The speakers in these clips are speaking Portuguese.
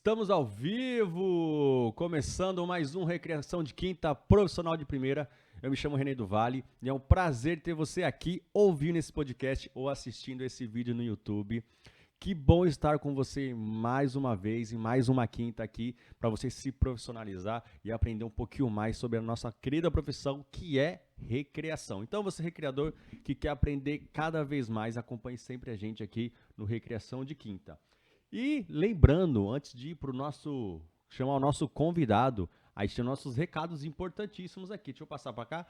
Estamos ao vivo, começando mais um Recreação de Quinta, profissional de primeira. Eu me chamo René do Vale e é um prazer ter você aqui ouvindo esse podcast ou assistindo esse vídeo no YouTube. Que bom estar com você mais uma vez, em mais uma quinta aqui, para você se profissionalizar e aprender um pouquinho mais sobre a nossa querida profissão, que é recreação. Então, você recreador que quer aprender cada vez mais, acompanhe sempre a gente aqui no Recreação de Quinta. E lembrando, antes de ir para chamar o nosso convidado, aí tem nossos recados importantíssimos aqui. Deixa eu passar para cá.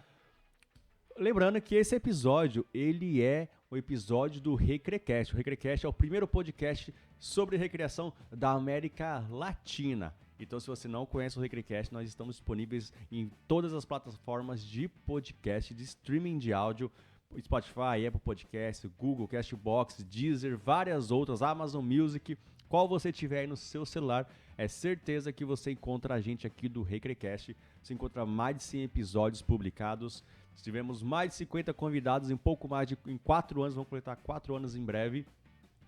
Lembrando que esse episódio, ele é o episódio do Recrecast. O Recrecast é o primeiro podcast sobre recreação da América Latina. Então, se você não conhece o Recrecast, nós estamos disponíveis em todas as plataformas de podcast, de streaming de áudio, Spotify, Apple Podcast, Google, Castbox, Deezer, várias outras, Amazon Music, qual você tiver aí no seu celular, é certeza que você encontra a gente aqui do Recrecast. Você encontra mais de 100 episódios publicados, tivemos mais de 50 convidados em 4 anos, vamos completar 4 anos em breve,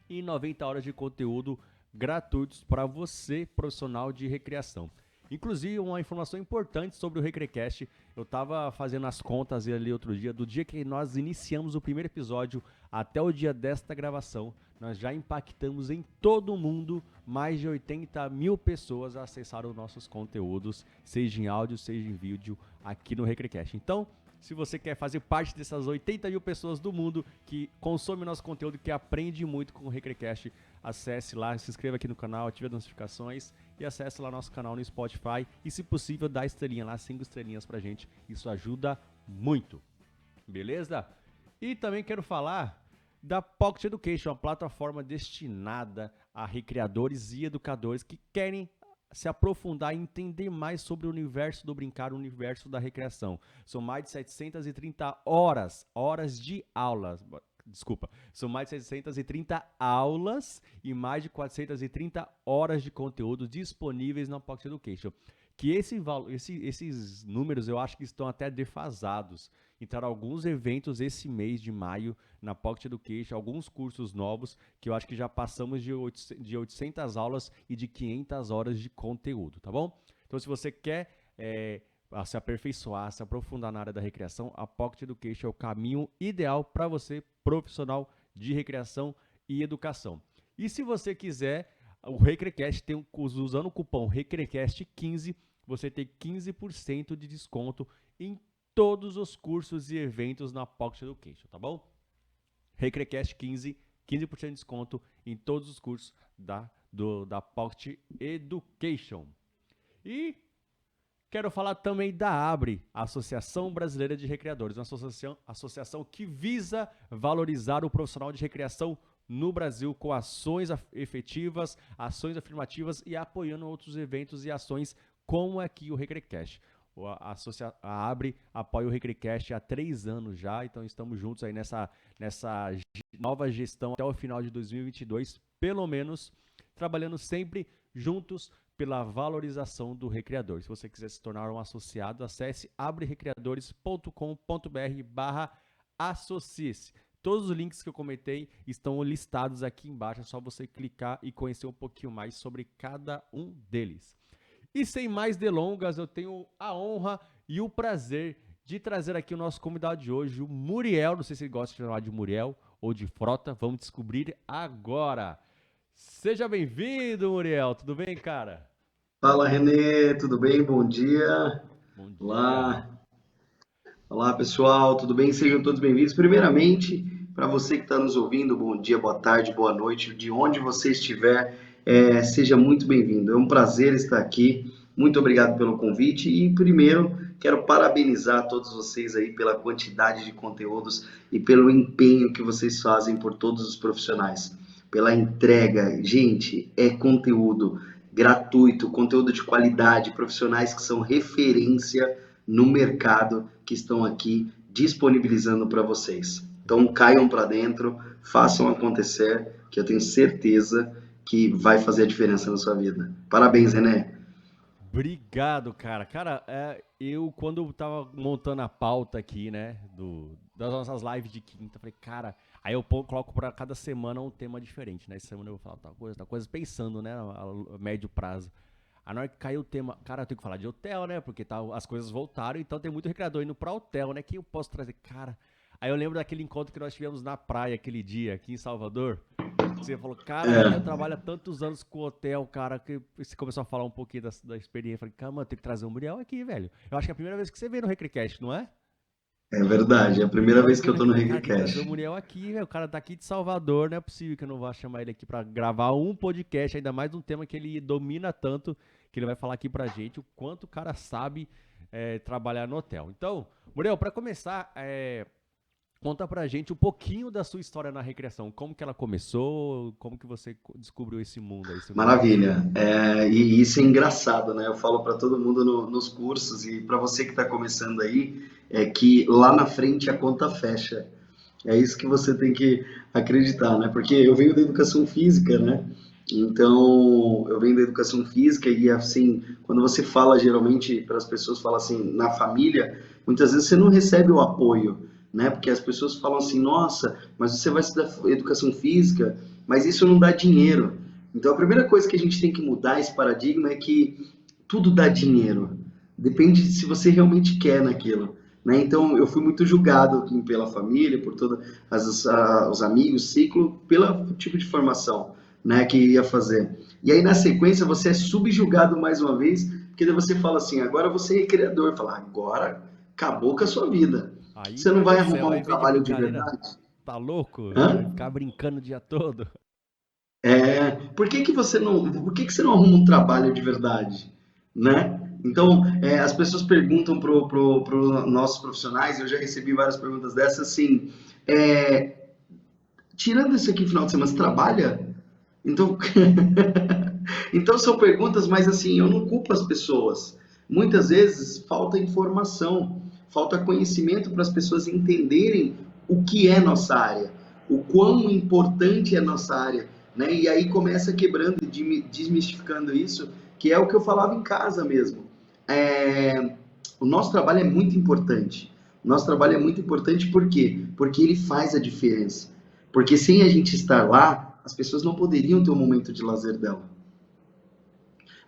e 90 horas de conteúdo gratuitos para você, profissional de recreação. Inclusive, uma informação importante sobre o Recrecast, eu estava fazendo as contas ali outro dia, do dia que nós iniciamos o primeiro episódio até o dia desta gravação, nós já impactamos em todo o mundo, mais de 80 mil pessoas acessaram nossos conteúdos, seja em áudio, seja em vídeo, aqui no Recrecast. Então, se você quer fazer parte dessas 80 mil pessoas do mundo que consomem nosso conteúdo, que aprende muito com o Recrecast, acesse lá, se inscreva aqui no canal, ative as notificações e acesse lá nosso canal no Spotify e, se possível, dá estrelinha lá, 5 estrelinhas pra gente, isso ajuda muito, beleza? E também quero falar da Pocket Education, uma plataforma destinada a recreadores e educadores que querem se aprofundar e entender mais sobre o universo do brincar, o universo da recreação. São mais de 730 horas de aulas. São mais de 730 aulas e mais de 430 horas de conteúdo disponíveis na Pocket Education. Que esses números eu acho que estão até defasados. Entraram alguns eventos esse mês de maio na Pocket Education, alguns cursos novos que eu acho que já passamos de 800 aulas e de 500 horas de conteúdo, tá bom? Então, se você quer se aperfeiçoar, se aprofundar na área da recreação, a Pocket Education é o caminho ideal para você, profissional de recreação e educação. E se você quiser, o Recrecast tem usando o cupom RECRECAST15, você tem 15% de desconto em todos os cursos e eventos na Pocket Education, tá bom? RECRECAST15, 15% de desconto em todos os cursos da Pocket Education. E quero falar também da ABRE, Associação Brasileira de Recreadores, uma associação que visa valorizar o profissional de recreação no Brasil com ações efetivas, ações afirmativas e apoiando outros eventos e ações como aqui o Recrecast. A ABRE apoia o Recrecast há 3 anos já, então estamos juntos aí nessa nova gestão até o final de 2022, pelo menos, trabalhando sempre juntos pela valorização do recreador. Se você quiser se tornar um associado, acesse abrerecreadores.com.br/associe-se. Todos os links que eu comentei estão listados aqui embaixo, é só você clicar e conhecer um pouquinho mais sobre cada um deles. E sem mais delongas, eu tenho a honra e o prazer de trazer aqui o nosso convidado de hoje, o Muriel. Não sei se ele gosta de chamar de Muriel ou de Frota, vamos descobrir agora. Seja bem-vindo, Muriel. Tudo bem, cara? Fala, Renê, tudo bem? Bom dia. Bom dia. Olá, olá pessoal, tudo bem? Sejam todos bem-vindos. Primeiramente, para você que está nos ouvindo, bom dia, boa tarde, boa noite, de onde você estiver, seja muito bem-vindo. É um prazer estar aqui. Muito obrigado pelo convite e primeiro quero parabenizar todos vocês aí pela quantidade de conteúdos e pelo empenho que vocês fazem por todos os profissionais, pela entrega. Gente, é conteúdo gratuito, conteúdo de qualidade, profissionais que são referência no mercado que estão aqui disponibilizando para vocês. Então caiam para dentro, façam acontecer, que eu tenho certeza que vai fazer a diferença na sua vida. Parabéns, René. Obrigado, cara. Cara, eu quando eu tava montando a pauta aqui, né, das nossas lives de quinta, falei, cara, aí eu coloco pra cada semana um tema diferente, né? Essa semana eu vou falar tal coisa, pensando, né, a médio prazo. Aí na hora que caiu o tema, cara, eu tenho que falar de hotel, né? Porque as coisas voltaram, então tem muito recreador indo pra hotel, né? Que eu posso trazer, cara. Aí eu lembro daquele encontro que nós tivemos na praia aquele dia, aqui em Salvador. Você falou, cara, eu É, trabalho há tantos anos com hotel, cara, que você começou a falar um pouquinho da experiência. Eu falei, cara, mano, tem que trazer o Muriel aqui, velho. Eu acho que é a primeira vez que você vê no Recrecast, não é? é verdade, é a primeira Primeira vez vez que que eu eu no tô no Recrecast, cara, tem que trazer o ReggaeCast. Muriel aqui, velho. O cara tá aqui de Salvador, não é possível que eu não vá chamar ele aqui pra gravar um podcast, ainda mais um tema que ele domina tanto, que ele vai falar aqui pra gente o quanto o cara sabe trabalhar no hotel. Então, Muriel, pra começar, conta pra gente um pouquinho da sua história na recreação. Como que ela começou? Como que você descobriu esse mundo aí, você conhece? Maravilha. E isso é engraçado, né? Eu falo para todo mundo nos cursos e para você que está começando aí, é que lá na frente a conta fecha. É isso que você tem que acreditar, né? Porque eu venho da educação física, né? Então, eu venho da educação física e assim, quando você fala geralmente para as pessoas, fala assim, na família, muitas vezes você não recebe o apoio, né? Porque as pessoas falam assim, nossa, mas você vai estudar educação física, mas isso não dá dinheiro. Então, a primeira coisa que a gente tem que mudar esse paradigma é que tudo dá dinheiro. Depende de se você realmente quer naquilo. Né? Então, eu fui muito julgado pela família, por todos os amigos, ciclo, pelo tipo de formação, né, que ia fazer. E aí, na sequência, você é subjugado mais uma vez, porque daí você fala assim, agora você é criador. Fala, agora acabou com a sua vida. Aí Você não perdeu vai o céu, arrumar um aí vem de trabalho de brincadeira. verdade? Tá louco? Hã? Ficar brincando o dia todo. Por que que você não arruma um trabalho de verdade, né? Então, as pessoas perguntam pro nossos profissionais, eu já recebi várias perguntas dessas, assim, é, tirando isso aqui final de semana, você trabalha? Então, então são perguntas, mas assim, eu não culpo as pessoas. Muitas vezes falta informação, falta conhecimento para as pessoas entenderem o que é nossa área, o quão importante é nossa área, né? E aí começa quebrando e desmistificando isso, que é o que eu falava em casa mesmo. É, o nosso trabalho é muito importante. O nosso trabalho é muito importante por quê? Porque ele faz a diferença. Porque sem a gente estar lá, as pessoas não poderiam ter um momento de lazer dela.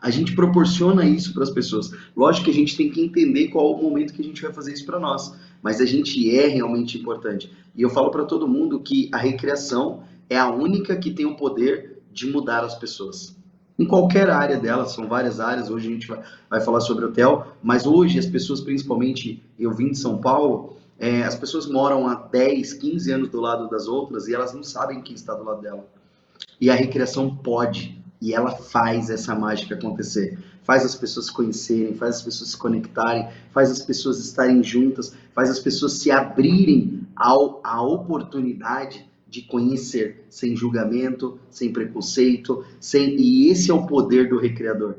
A gente proporciona isso para as pessoas. Lógico que a gente tem que entender qual é o momento que a gente vai fazer isso para nós, mas a gente é realmente importante. E eu falo para todo mundo que a recreação é a única que tem o poder de mudar as pessoas. Em qualquer área delas, são várias áreas, hoje a gente vai falar sobre hotel, mas hoje as pessoas, principalmente eu vim de São Paulo, as pessoas moram há 10, 15 anos do lado das outras e elas não sabem quem está do lado dela. E a recreação pode, e ela faz essa mágica acontecer. Faz as pessoas se conhecerem, faz as pessoas se conectarem, faz as pessoas estarem juntas, faz as pessoas se abrirem à oportunidade de conhecer, sem julgamento, sem preconceito, e esse é o poder do recreador.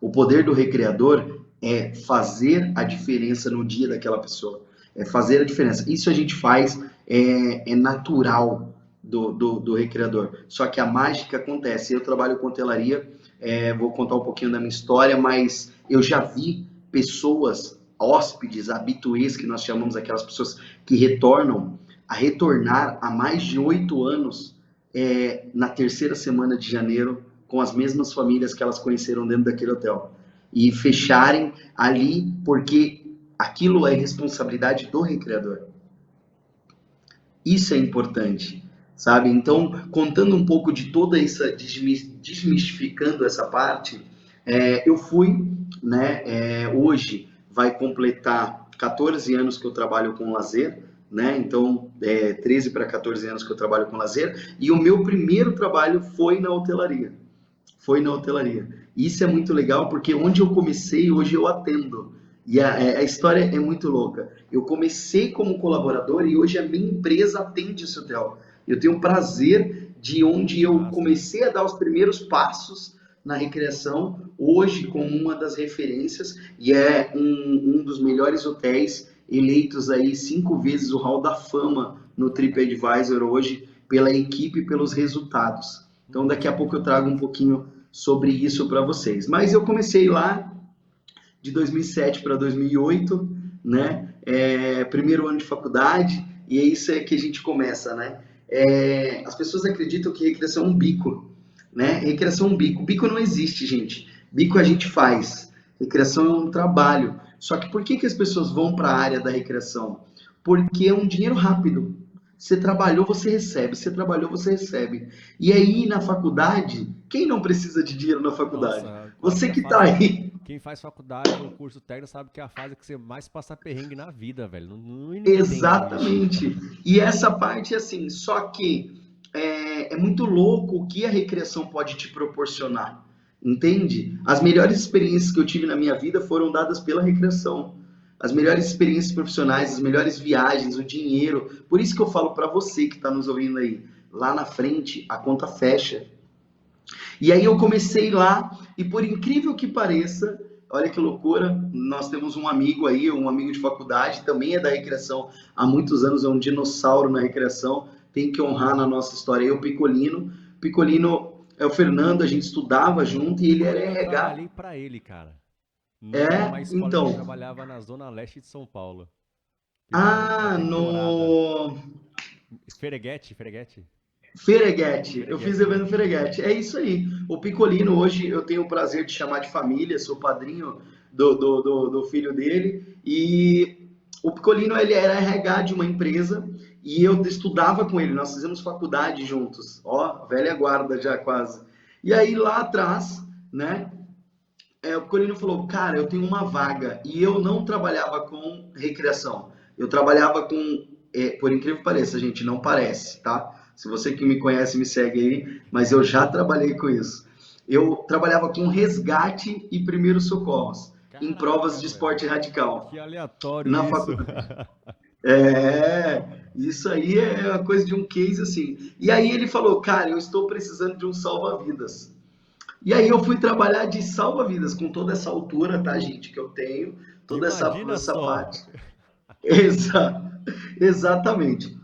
O poder do recreador é fazer a diferença no dia daquela pessoa. É fazer a diferença. Isso a gente faz, é natural do recreador. Só que a mágica acontece. Eu trabalho com hotelaria, vou contar um pouquinho da minha história, mas eu já vi pessoas, hóspedes, habituês, que nós chamamos aquelas pessoas que retornam, a retornar há mais de 8 anos, na terceira semana de janeiro, com as mesmas famílias que elas conheceram dentro daquele hotel. E fecharem ali, porque aquilo é responsabilidade do recreador. Isso é importante, sabe? Então, contando um pouco de toda essa, desmistificando essa parte, eu fui, né? Hoje vai completar 14 anos que eu trabalho com lazer, né? Então, 13 para 14 anos que eu trabalho com lazer, e o meu primeiro trabalho foi na hotelaria. Foi na hotelaria. Isso é muito legal porque onde eu comecei, hoje eu atendo. E a história é muito louca. Eu comecei como colaborador e hoje a minha empresa atende esse hotel. Eu tenho o prazer de onde Que eu massa. comecei a dar os primeiros passos na recreação, hoje como uma das referências e é um dos melhores hotéis eleitos aí 5 vezes o Hall da Fama no TripAdvisor hoje pela equipe e pelos resultados. Então daqui a Nossa, pouco eu que trago um massa. pouquinho sobre isso para vocês. Mas eu comecei lá de 2007 para 2008, né? Primeiro ano de faculdade, e é isso que a gente começa, né? As pessoas acreditam que recreação é um bico, né? Recreação é um bico. Bico não existe, gente. Bico a gente faz. Recreação é um trabalho. Só que por que que as pessoas vão para a área da recreação? Porque é um dinheiro rápido. Você trabalhou, você recebe. Você trabalhou, você recebe. E aí, na faculdade, quem não precisa de dinheiro na faculdade? Nossa, acho Você que a que tá fase. aí. Quem faz faculdade ou curso técnico sabe que é a fase que você mais passa perrengue na vida, velho. Não entendo isso. Exatamente. E essa parte, assim, só que é muito louco o que a recreação pode te proporcionar. Entende? As melhores experiências que eu tive na minha vida foram dadas pela recreação. As melhores experiências profissionais, as melhores viagens, o dinheiro. Por isso que eu falo para você que está nos ouvindo aí, lá na frente a conta fecha. E aí eu comecei lá, e por incrível que pareça, olha que loucura, nós temos um amigo aí, um amigo de faculdade, também é da recreação há muitos anos, é um dinossauro na recreação, tem que honrar na nossa história aí, o Picolino. Picolino é o Fernando, a gente estudava junto e ele era Picolino, eu RH. trabalhei pra ele, cara. Numa É, escola que ele então. trabalhava na zona leste de São Paulo. Que chama a Ah, temporada. no Fereguete? Fereguete, eu fiz Fereguete, evento né? Fereguete. É isso aí. O Picolino, hoje eu tenho o prazer de chamar de família, sou padrinho do filho dele. E o Picolino, ele era RH de uma empresa e eu estudava com ele, nós fizemos faculdade juntos. Ó, velha guarda já quase. E aí lá atrás, né, o Picolino falou: Cara, eu tenho uma vaga. E eu não trabalhava com recreação. Eu trabalhava com. Por incrível que pareça, gente, não parece, tá? Se você que me conhece, me segue aí, mas eu já trabalhei com isso. Eu trabalhava com resgate e primeiros socorros em provas Caraca, de velho. esporte radical Que aleatório na isso. faculdade. Isso aí é uma coisa de um case assim. E aí ele falou: Cara, eu estou precisando de um salva-vidas. E aí eu fui trabalhar de salva-vidas com toda essa altura, tá, gente, que eu tenho, toda Imagina essa só. parte. Exa exatamente.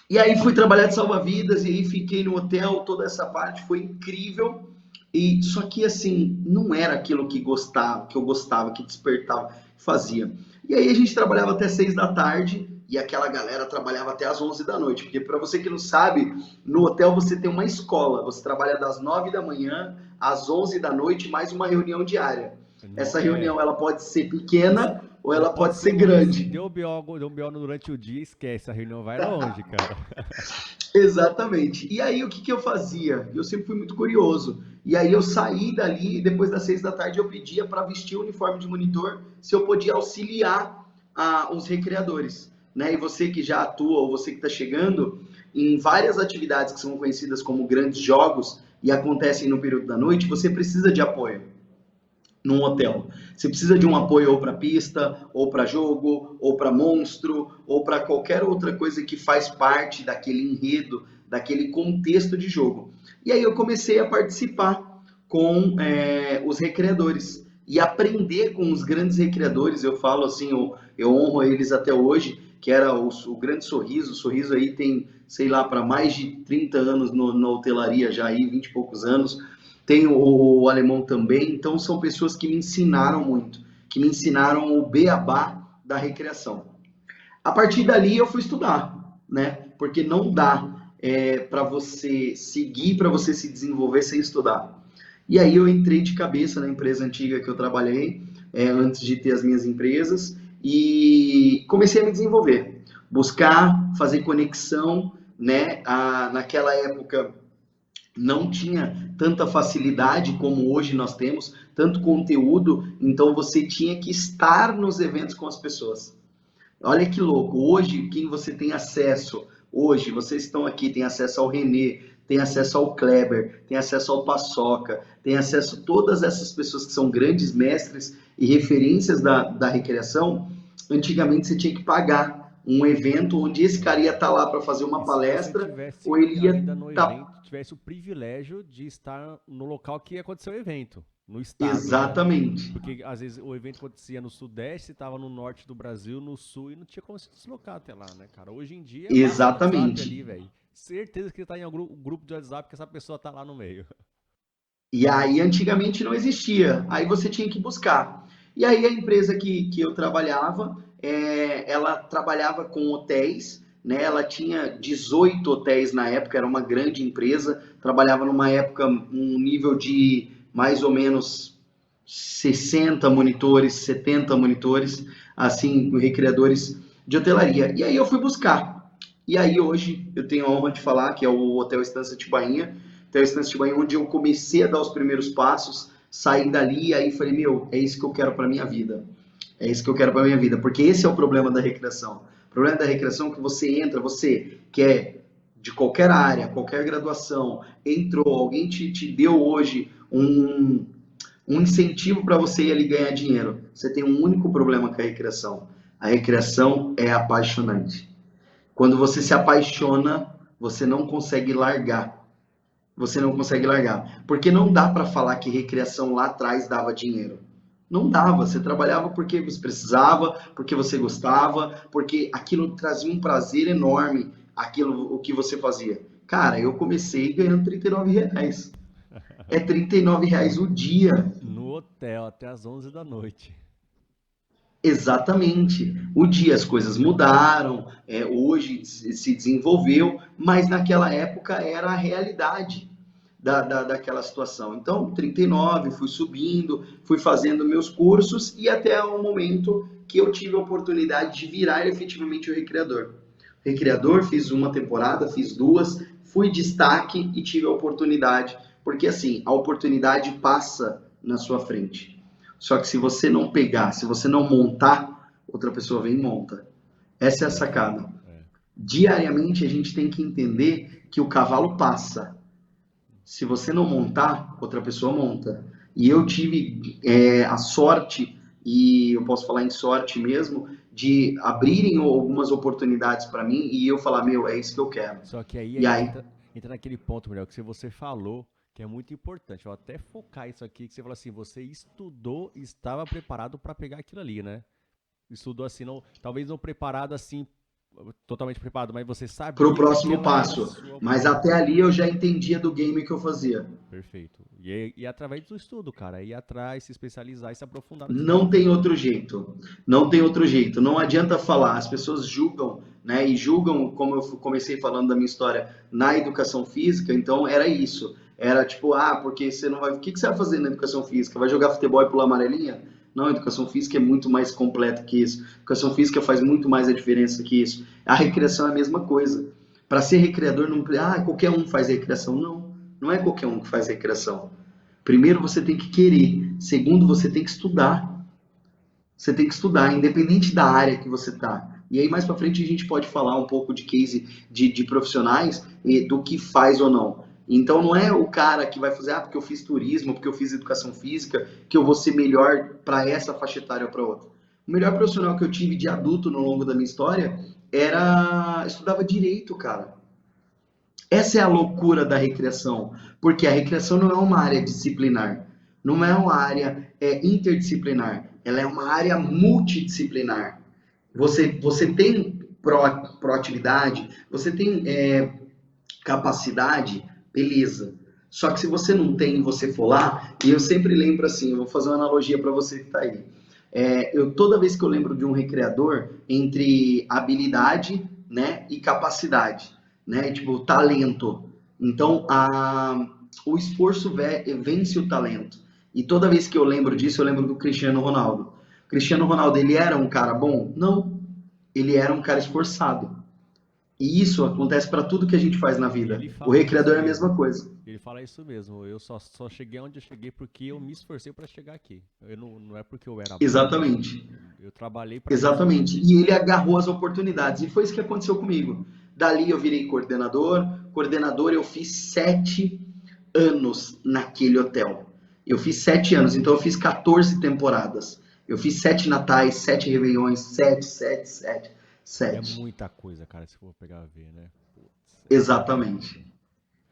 E aí fui trabalhar de salva-vidas e aí fiquei no hotel, toda essa parte foi incrível. E só que assim, não era aquilo que eu gostava, que despertava, que fazia. E aí a gente trabalhava até 6 da tarde e aquela galera trabalhava até às 11 da noite, porque para você que não sabe, no hotel você tem uma escola, você trabalha das 9 da manhã às 11 da noite, mais uma reunião diária. Essa reunião ela pode ser Isso pequena ou não ela pode pode ser ser longa. Se grande. deu BO durante o dia, esquece. A reunião vai longe, cara. Exatamente. E aí, o que que eu fazia? Eu sempre fui muito curioso. E aí, eu saí dali, e depois das 6 da tarde, eu pedia para vestir o uniforme de monitor, se eu podia auxiliar os recreadores. Né? E você que já atua, ou você que está chegando, em várias atividades que são conhecidas como grandes jogos e acontecem no período da noite, você precisa de apoio num hotel. Você precisa de um apoio ou para pista, ou para jogo, ou para monstro, ou para qualquer outra coisa que faz parte daquele enredo, daquele contexto de jogo. E aí eu comecei a participar com os recreadores e aprender com os grandes recreadores. Eu falo assim, eu honro eles até hoje, que era o Grande Sorriso. O Sorriso aí tem, sei lá, para mais de 30 anos na hotelaria já aí, 20 e poucos anos. Tem o alemão também, então são pessoas que me ensinaram muito, que me ensinaram o beabá da recreação. A partir dali eu fui estudar, né? Porque não dá para você seguir, para você se desenvolver sem estudar. E aí eu entrei de cabeça na empresa antiga que eu trabalhei, antes de ter as minhas empresas, e comecei a me desenvolver, buscar, fazer conexão, né? Naquela época não tinha tanta facilidade como hoje nós temos, tanto conteúdo, então você tinha que estar nos eventos com as pessoas. Olha que louco, hoje quem você tem acesso, hoje vocês estão aqui, tem acesso ao Renê, tem acesso ao Kleber, tem acesso ao Paçoca, tem acesso a todas essas pessoas que são grandes mestres e referências da recreação. Antigamente você tinha que pagar um evento onde esse cara ia É. estar lá para fazer uma E se você palestra ou ele tivesse ia ainda no estar. evento, tivesse o privilégio de estar no local que ia acontecer o evento, no estado, né? Exatamente. Porque às vezes o evento acontecia no Sudeste, estava no Norte do Brasil, no Sul, e não tinha como se deslocar até lá, né, cara? Hoje em dia, basta um WhatsApp Exatamente. ali, velho. Certeza que tá em algum grupo de WhatsApp que essa pessoa tá lá no meio. E aí, antigamente não existia. Aí você tinha que buscar. E aí, a empresa que eu trabalhava, ela trabalhava com hotéis, né? Ela tinha 18 hotéis na época, era uma grande empresa. Trabalhava numa época, um nível de mais ou menos 60 monitores, 70 monitores, assim, recreadores de hotelaria. E aí eu fui buscar. E aí hoje eu tenho a honra de falar que é o Hotel Estância Tibainha, Hotel Estância Tibainha, onde eu comecei a dar os primeiros passos, saí dali e aí falei, meu, é isso que eu quero para minha vida. É isso que eu quero para minha vida, porque esse é o problema da recreação. O problema da recreação é que você entra, você quer de qualquer área, qualquer graduação, entrou, alguém te deu hoje um incentivo para você ir ali ganhar dinheiro. Você tem um único problema com a recreação. A recreação é apaixonante. Quando você se apaixona, você não consegue largar. Você não consegue largar. Porque não dá para falar que recreação lá atrás dava dinheiro. Não dava. Você trabalhava porque você precisava, porque você gostava, porque aquilo trazia um prazer enorme, aquilo o que você fazia. Cara, eu comecei ganhando R$ 39. É R$ 39 o dia. No hotel até as 11 da noite. Exatamente. O dia as coisas mudaram, hoje se desenvolveu, mas naquela época era a realidade daquela situação. Então, 39, fui subindo, fui fazendo meus cursos e até o momento que eu tive a oportunidade de virar efetivamente o recreador. Recreador, fiz uma temporada, fiz duas, fui destaque e tive a oportunidade, porque assim, a oportunidade passa na sua frente. Só que se você não pegar, se você não montar, outra pessoa vem e monta. Essa é a sacada. Perfeito. É. Diariamente a gente tem que entender que o cavalo passa. Se você não montar, outra pessoa monta. E eu tive a sorte, e eu posso falar em sorte mesmo, de abrirem algumas oportunidades para mim e eu falar, meu, é isso que eu quero. Só que aí a E gente aí, entra naquele ponto, Muriel, que você falou, que é muito importante. Eu vou até focar isso aqui, que você falou assim, você estudou e estava preparado para pegar aquilo ali, né? Estudou assim, não, talvez não preparado assim, totalmente preparado, mas você para o sabia que próximo aquela era a passo. sua Mas até oportunidade. ali eu já entendia do game que eu fazia. Perfeito. E através do estudo, cara, ir atrás, se especializar e se aprofundar no que você está Não tem fazendo. outro jeito. Não tem outro jeito. Não adianta falar. As pessoas julgam, né? E julgam, como eu comecei falando da minha história, na educação física. Então era isso. Era tipo, porque você não vai. O que você vai fazer na educação física? Vai jogar futebol e pular amarelinha? Não, a educação física é muito mais completa que isso. A educação física faz muito mais a diferença que isso. A recreação é a mesma coisa. Para ser recreador, não. Qualquer um faz recreação. Não. Não é qualquer um que faz recreação. Primeiro você tem que querer. Segundo, você tem que estudar. Você tem que estudar, independente da área que você está. E aí, mais para frente, a gente pode falar um pouco de case de profissionais e do que faz ou não. Então, não é o cara que vai fazer, porque eu fiz turismo, porque eu fiz educação física, que eu vou ser melhor para essa faixa etária ou para outra. O melhor profissional que eu tive de adulto no longo da minha história estudava direito, cara. Essa é a loucura da recreação, porque a recreação não é uma área disciplinar, não é uma área interdisciplinar, ela é uma área multidisciplinar. Você tem proatividade, você tem capacidade, beleza. Só que se você não tem e você for lá, e eu sempre lembro assim, eu vou fazer uma analogia para você que está aí. Toda vez que eu lembro de um recreador, entre habilidade, né, e capacidade, né, tipo talento. Então, o esforço vence o talento. E toda vez que eu lembro disso, eu lembro do Cristiano Ronaldo. O Cristiano Ronaldo, ele era um cara bom? Não. Ele era um cara esforçado. E isso acontece para tudo que a gente faz na E vida. ele O fala isso recreador é a mesmo. mesma coisa. Ele fala isso mesmo. Eu só cheguei onde eu cheguei porque eu me esforcei para chegar aqui. Não é porque eu era bom, Exatamente. eu trabalhei para isso. Exatamente. E ele agarrou as oportunidades. E foi isso que aconteceu comigo. Dali eu virei coordenador. Coordenador eu fiz 7 anos naquele hotel. Eu fiz 7 anos, então eu fiz 14 temporadas. Eu fiz 7 natais, 7 réveillões, sete, sete, sete, É sete. muita coisa, cara, se for pegar a ver, né? Putz, é muita coisa. Exatamente.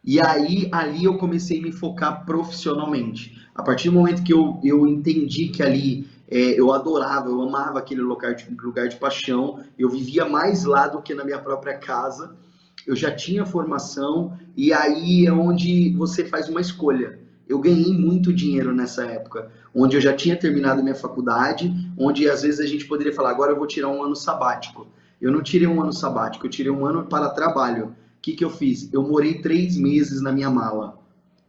E aí, ali eu comecei a me focar profissionalmente. A partir do momento que eu entendi que ali eu adorava, eu amava aquele lugar de paixão, eu vivia mais lá do que na minha própria casa, eu já tinha formação, e aí é onde você faz uma escolha. Eu ganhei muito dinheiro nessa época, onde eu já tinha terminado minha faculdade, onde às vezes a gente poderia falar, agora eu vou tirar um ano sabático. Eu não tirei um ano sabático, eu tirei um ano para trabalho. O que que eu fiz? Eu morei 3 meses na minha mala.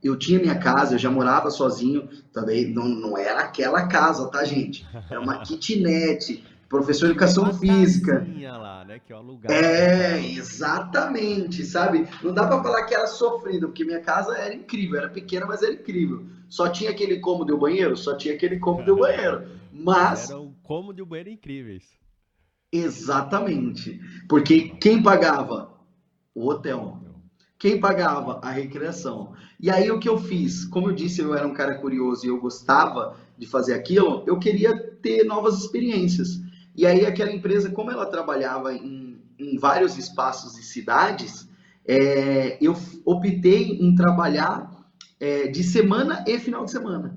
Eu tinha minha casa, eu já morava sozinho, também não era aquela casa, tá, gente? Era uma kitnet, professor de Tinha educação uma física. casinha lá, né? Que eu alugava na É, casa. exatamente, sabe? Não dá pra falar que era sofrido, porque minha casa era incrível, era pequena, mas era incrível. Só tinha aquele cômodo e o banheiro? Só tinha aquele cômodo e o banheiro. Mas Mas, era um cômodo e um banheiro incríveis. exatamente, porque quem pagava? O O hotel. hotel. Quem pagava? A recreação. E aí o que eu fiz? Como eu disse, eu era um cara curioso e eu gostava de fazer aquilo, eu queria ter novas experiências. E aí aquela empresa, como ela trabalhava em vários espaços e cidades, eu optei em trabalhar de semana e final de semana.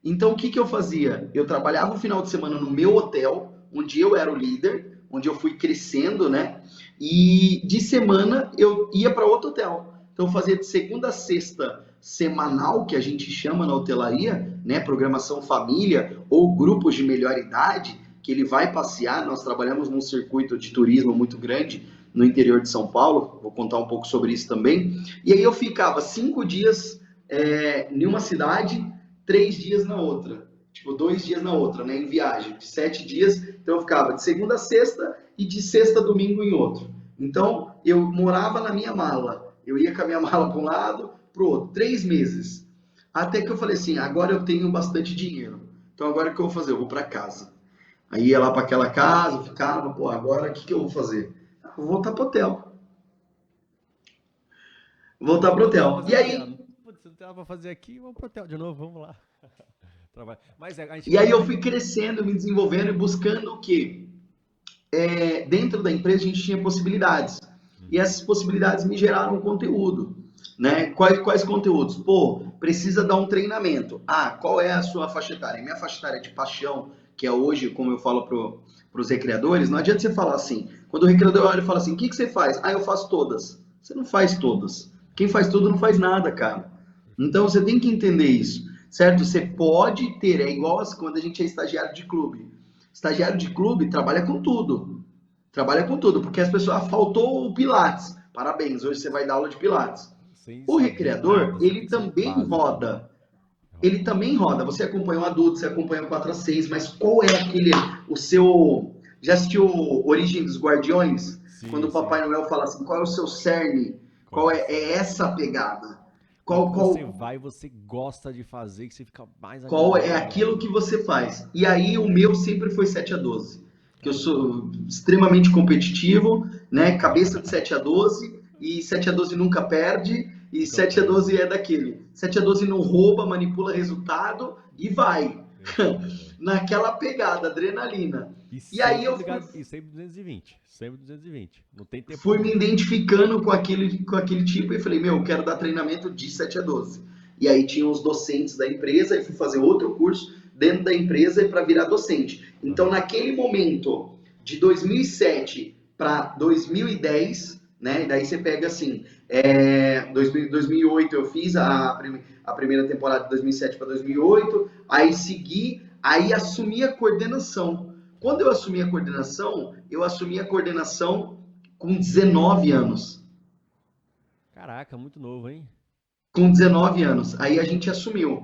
Então, o que que eu fazia? Eu trabalhava o final de semana no meu hotel, onde eu era o líder, onde eu fui crescendo, né? E de semana eu ia para outro hotel. Então, eu fazia de segunda a sexta semanal, que a gente chama na hotelaria, né? Programação família ou grupos de melhor idade, que ele vai passear. Nós trabalhamos num circuito de turismo muito grande no interior de São Paulo. Vou contar um pouco sobre isso também. E aí eu ficava 5 dias em uma cidade, 3 dias na outra. Tipo, 2 dias na outra, né? Em viagem, de 7 dias. Então eu ficava de segunda a sexta e de sexta a domingo em outro. Então eu morava na minha mala. Eu ia com a minha mala para um lado, para o outro. 3 meses. Até que eu falei assim: agora eu tenho bastante dinheiro. Então agora o que eu vou fazer? Eu vou para casa. Aí ia lá para aquela casa, ficava, pô, agora o que que eu vou fazer? Vou voltar pro hotel. Voltar O que pro que eu tenho pra hotel. fazer E aqui? aí, Putz, não tem nada pra fazer aqui, vamos pro hotel de novo, vamos lá. Trabalho. Mas a gente e aí falando eu aí fui do. crescendo, me desenvolvendo e buscando o quê? Dentro da empresa a gente tinha possibilidades. E Uhum. essas possibilidades me geraram conteúdo. Né? Quais conteúdos? Pô, precisa dar um treinamento. Ah, qual é a sua faixa etária? Minha faixa etária de paixão, que é hoje, como eu falo para os recreadores, não adianta você falar assim. Quando o recreador olha e fala assim, o que, que você faz? Ah, eu faço todas. Você não faz todas. Quem faz tudo não faz nada, cara. Então Perfeito. você tem que entender isso, certo? Você pode ter, é igual quando a gente é estagiário de clube. Estagiário de clube trabalha com tudo. Trabalha com tudo, porque as pessoas, faltou o Pilates. Parabéns, hoje você vai dar aula de Pilates. Sem O saber recreador, nada, você tem ele que saber o também básico. roda. Ele Roda. também roda. Você acompanha um adulto, você acompanha um 4 a 6, mas qual é o seu... Já assistiu Origem dos Guardiões? Quando Sim, o sim. Papai Noel fala assim, qual é o seu cerne? Qual é o Qual seu é cerne? essa a pegada? Qual que Qual, você qual, vai e você gosta de fazer, que você fica mais qual é agoniado aquilo ainda. que você faz? E aí o meu sempre foi 7 a 12, que eu Caramba. sou extremamente competitivo, né? Cabeça de Aham. 7 a 12 e 7 a 12 nunca perde e Nunca 7 a 12 perde. é daquele. 7 a 12 não rouba, manipula resultado e vai. Eu sei, velho. Naquela pegada, adrenalina. E E aí sempre eu fui, ligado, e sempre 220. Sempre 220. Não tem tempo fui me ruim. identificando com aquele tipo e falei, meu, eu quero dar treinamento de 7 a 12. E aí tinha os docentes da empresa e fui fazer outro curso dentro da empresa para virar docente. Então, Aham. naquele momento, de 2007 para 2010, né? Daí você pega assim, 2008 eu fiz a primeira temporada de 2007 para 2008, aí segui, aí assumi a coordenação. Quando eu assumi a coordenação com 19 anos. Caraca, muito novo, hein? Com 19 anos. Aí a gente assumiu.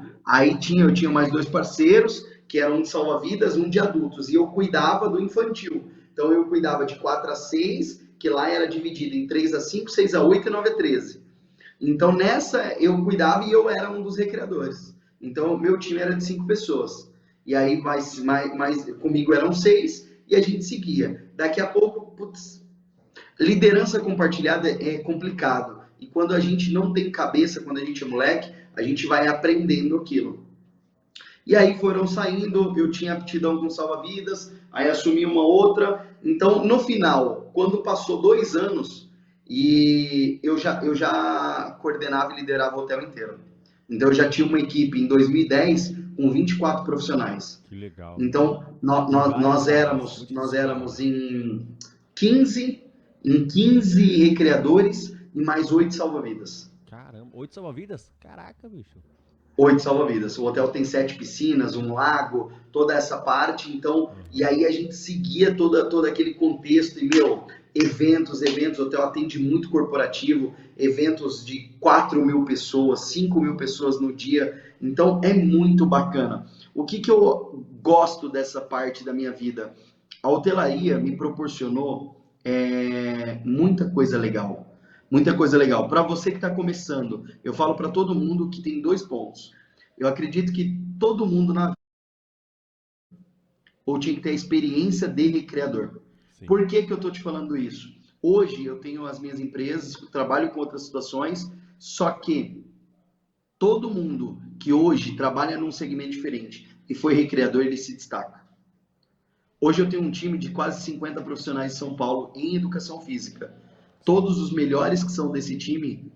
Eu tinha mais dois parceiros, que eram um de salva-vidas, um de adultos, e eu cuidava do infantil. Então eu cuidava de 4 a 6, que lá era dividido em 3 a 5, 6 a 8 e 9 a 13. Então nessa eu cuidava e eu era um dos recreadores. Então meu time era de 5 pessoas. E aí mais comigo eram 6 e a gente seguia. Daqui a pouco, putz, liderança compartilhada é complicado. E quando a gente não tem cabeça, quando a gente é moleque, a gente vai aprendendo aquilo. E aí foram saindo, eu tinha aptidão com salva-vidas, aí assumi uma outra. Então, no final, quando passou 2 anos, e eu já coordenava e liderava o hotel inteiro. Então, eu já tinha uma equipe em 2010 com 24 profissionais. Que legal. Então, De várias áreas, nós éramos multidisciplinar. 15, em 15 recreadores e mais 8 salva-vidas. Caramba, 8 salva-vidas? Caraca, bicho. 8 salva-vidas. O hotel tem 7 piscinas, um lago, toda essa parte. Então, e aí a gente seguia todo aquele contexto. E, eventos, o hotel atende muito corporativo, eventos de 4.000 pessoas, 5.000 pessoas no dia. Então, é muito bacana. O que eu gosto dessa parte da minha vida? A hotelaria me proporcionou muita coisa legal. Muita coisa legal. Para você que está começando, eu falo para todo mundo que tem 2 pontos. Eu acredito que todo mundo na vida ou tinha que ter a experiência de recreador. Sim. Por que eu estou te falando isso? Hoje eu tenho as minhas empresas, trabalho com outras situações, só que todo mundo que hoje trabalha num segmento diferente e foi recreador, ele se destaca. Hoje eu tenho um time de quase 50 profissionais de São Paulo em educação física. Todos os melhores que são desse time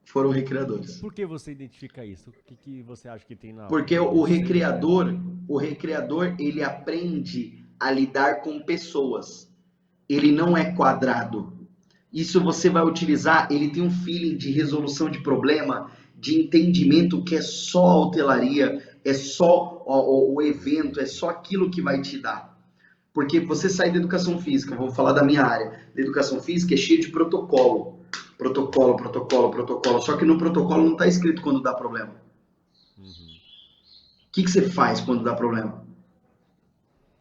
foram recreadores. Por que você identifica isso? O que você acha que tem na... Porque o recreador, ele aprende a lidar com pessoas. Ele não é quadrado. Isso você vai utilizar, ele tem um feeling de resolução de problema, de entendimento que é só a hotelaria, é só o evento, é só aquilo que vai te dar. Porque você sai da educação física, vou falar da minha área, da educação física é cheio de protocolo. Protocolo. Só que no protocolo não está escrito quando dá problema. O que você faz quando dá problema?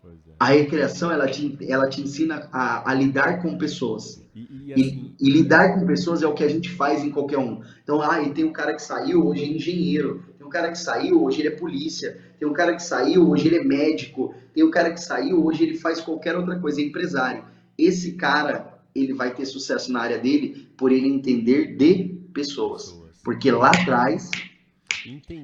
Pois é. A recreação, ela te ensina a lidar com pessoas. Assim, E lidar com pessoas é o que a gente faz em qualquer um. Então, e tem um cara que saiu, hoje é engenheiro. Tem um cara que saiu, hoje ele é polícia. Tem um cara que saiu, hoje ele é médico. Tem um cara que saiu, hoje ele faz qualquer outra coisa, é empresário. Esse cara, ele vai ter sucesso na área dele por ele entender de pessoas. Porque lá atrás...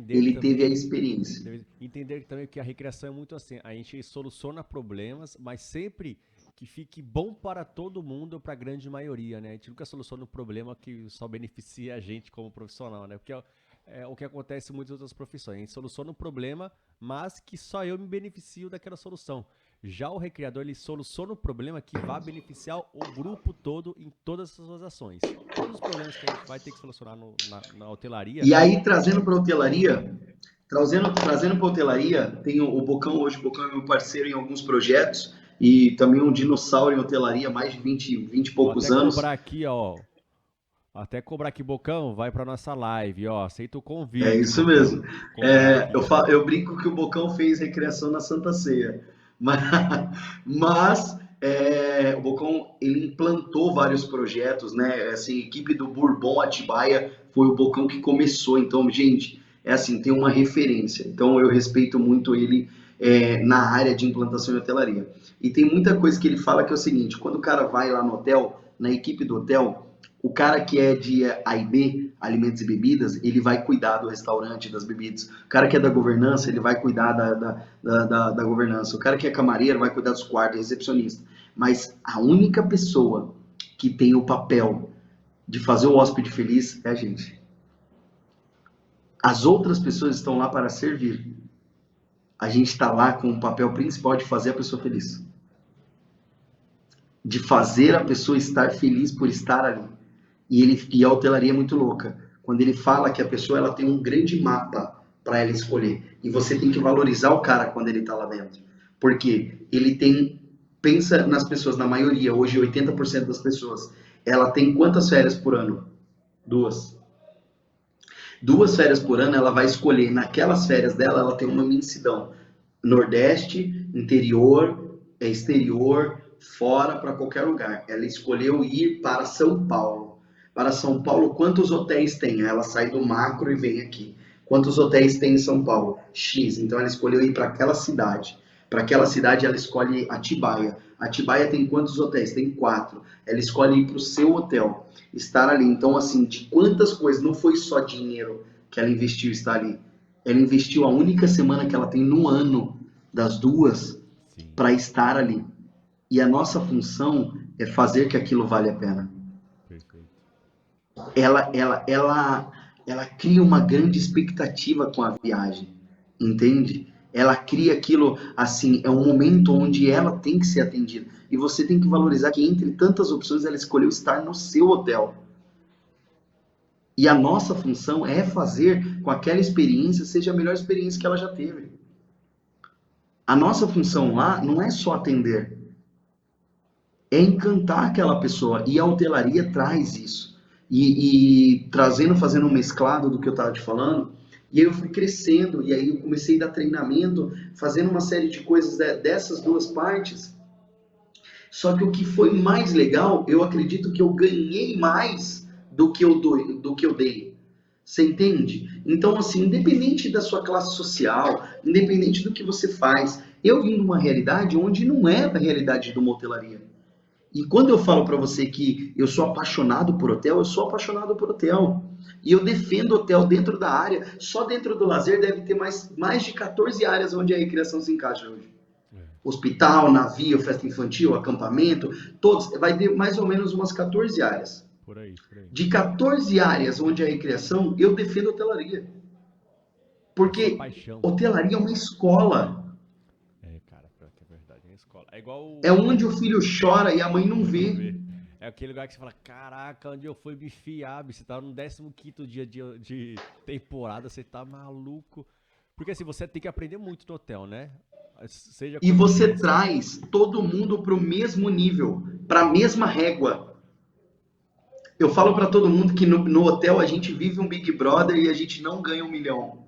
ele teve a experiência. Entender também que a recreação é muito assim, a gente soluciona problemas, mas sempre que fique bom para todo mundo, para a grande maioria, né? A gente nunca soluciona um problema que só beneficia a gente como profissional, né? Porque é o que acontece em muitas outras profissões. A gente soluciona um problema, mas que só eu me beneficio daquela solução. Já o recreador, ele soluciona um problema que vai beneficiar o grupo todo em todas as suas ações. Todos os problemas que a gente vai ter que solucionar na hotelaria... E aí, trazendo para a hotelaria, tem o Bocão hoje. O Bocão é meu parceiro em alguns projetos e também um dinossauro em hotelaria, mais de 20 e poucos anos. Até cobrar aqui, Bocão, vai para nossa live, aceita o convite. É isso Bocão. mesmo. Eu brinco que o Bocão fez recreação na Santa Ceia, mas o Bocão, ele implantou vários projetos, né? Assim, a equipe do Bourbon Atibaia foi o Bocão que começou. Então, gente, tem uma referência. Então, eu respeito muito ele na área de implantação de hotelaria. E tem muita coisa que ele fala que é o seguinte: quando o cara vai lá no hotel, na equipe do hotel, o cara que é de A e B, alimentos e bebidas, ele vai cuidar do restaurante, das bebidas. O cara que é da governança, ele vai cuidar da governança. O cara que é camareiro vai cuidar dos quartos, recepcionista. Mas a única pessoa que tem o papel de fazer o hóspede feliz é a gente. As outras pessoas estão lá para servir. A gente está lá com o papel principal de fazer a pessoa feliz. De fazer a pessoa estar feliz por estar ali. E a hotelaria é muito louca. Quando ele fala que a pessoa ela tem um grande mapa para ela escolher. E você tem que valorizar o cara quando ele está lá dentro. Porque ele tem... Pensa nas pessoas, na maioria, hoje 80% das pessoas. Ela tem quantas férias por ano? 2. 2 férias por ano, ela vai escolher. Naquelas férias dela, ela tem uma imensidão. Nordeste, interior, exterior, fora, para qualquer lugar. Ela escolheu ir para São Paulo. Para São Paulo, quantos hotéis tem? Ela sai do macro e vem aqui. Quantos hotéis tem em São Paulo? X. Então ela escolheu ir para aquela cidade. Para aquela cidade ela escolhe Atibaia. Atibaia tem quantos hotéis? Tem 4. Ela escolhe ir para o seu hotel, estar ali. Então, assim, de quantas coisas, não foi só dinheiro que ela investiu estar ali. Ela investiu a única semana que ela tem no ano, das 2, para estar ali. E a nossa função é fazer que aquilo vale a pena. Ela cria uma grande expectativa com a viagem, entende? Ela cria aquilo, assim, é um momento onde ela tem que ser atendida. E você tem que valorizar que entre tantas opções ela escolheu estar no seu hotel. E a nossa função é fazer com que aquela experiência seja a melhor experiência que ela já teve. A nossa função lá não é só atender, é encantar aquela pessoa. E a hotelaria traz isso. E trazendo, fazendo um mesclado do que eu estava te falando, e aí eu fui crescendo, e aí eu comecei a dar treinamento, fazendo uma série de coisas dessas duas partes. Só que o que foi mais legal, eu acredito que eu ganhei mais do que eu dei. Você entende? Então, assim, independente da sua classe social, independente do que você faz, eu vim numa realidade onde não é a realidade de uma hotelaria. E quando eu falo para você que eu sou apaixonado por hotel, eu sou apaixonado por hotel. E eu defendo hotel dentro da área. Só dentro do lazer deve ter mais de 14 áreas onde a recreação se encaixa hoje. Hospital, navio, festa infantil, acampamento, todos, vai ter mais ou menos umas 14 áreas. Por aí, por aí. De 14 áreas onde a recreação, eu defendo hotelaria. Porque Paixão. hotelaria é uma escola. É, cara, pior que é verdade, é uma escola. É igual. É onde o filho chora e a mãe não vê. É aquele lugar que você fala, caraca, onde eu fui me enfiar, bicho, você tá no 15º dia de temporada, você tá maluco. Porque assim, você tem que aprender muito no hotel, né? Seja E você convivência. traz todo mundo para o mesmo nível, para a mesma régua. Eu falo para todo mundo que no hotel a gente vive um Big Brother e a gente não ganha 1 milhão.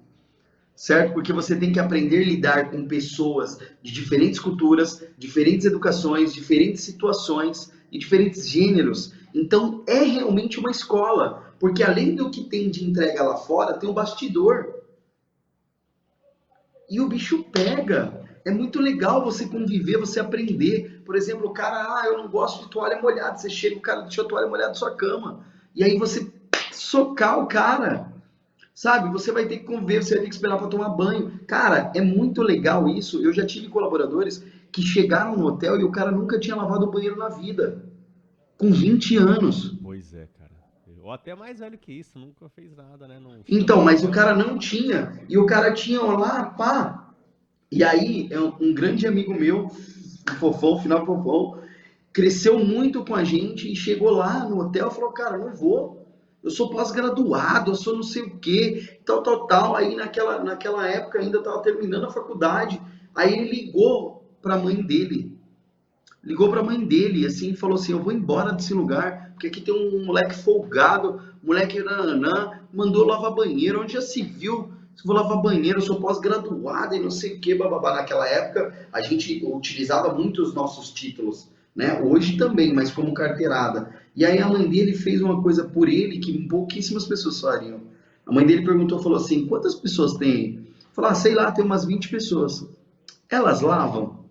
Certo? Porque você tem que aprender a lidar com pessoas de diferentes culturas, diferentes educações, diferentes situações e diferentes gêneros. Então é realmente uma escola, porque além do que tem de entrega lá fora, tem um bastidor. E o bicho pega. É muito legal você conviver, você aprender. Por exemplo, o cara, eu não gosto de toalha molhada. Você chega, o cara deixou a toalha molhada na sua cama. E aí você socar o cara. Sabe? Você vai ter que conviver, você vai ter que esperar para tomar banho. Cara, é muito legal isso. Eu já tive colaboradores que chegaram no hotel e o cara nunca tinha lavado o banheiro na vida. Com 20 anos. Pois é, cara. Ou até mais velho que isso, nunca fez nada, né? Não chegou Então, no mas o hotel. cara não tinha. E o cara tinha lá, pá. E aí, um grande amigo meu, o Fofão, final Fofão, cresceu muito com a gente e chegou lá no hotel e falou, cara, não vou. Eu sou pós-graduado, eu sou não sei o quê, tal, tal, tal. Aí naquela época ainda estava terminando a faculdade. Aí ele ligou para a mãe dele. Ligou para a mãe dele, assim, e falou assim, eu vou embora desse lugar, porque aqui tem um moleque folgado, moleque nananã, mandou lavar banheiro, onde já se viu? Se vou lavar banheiro, eu sou pós-graduado e não sei o que, bababá. Naquela época, a gente utilizava muito os nossos títulos, né? Hoje também, mas como carteirada. E aí a mãe dele fez uma coisa por ele que pouquíssimas pessoas fariam. A mãe dele perguntou, falou assim, quantas pessoas tem aí? Falou, sei lá, tem umas 20 pessoas. Elas lavam?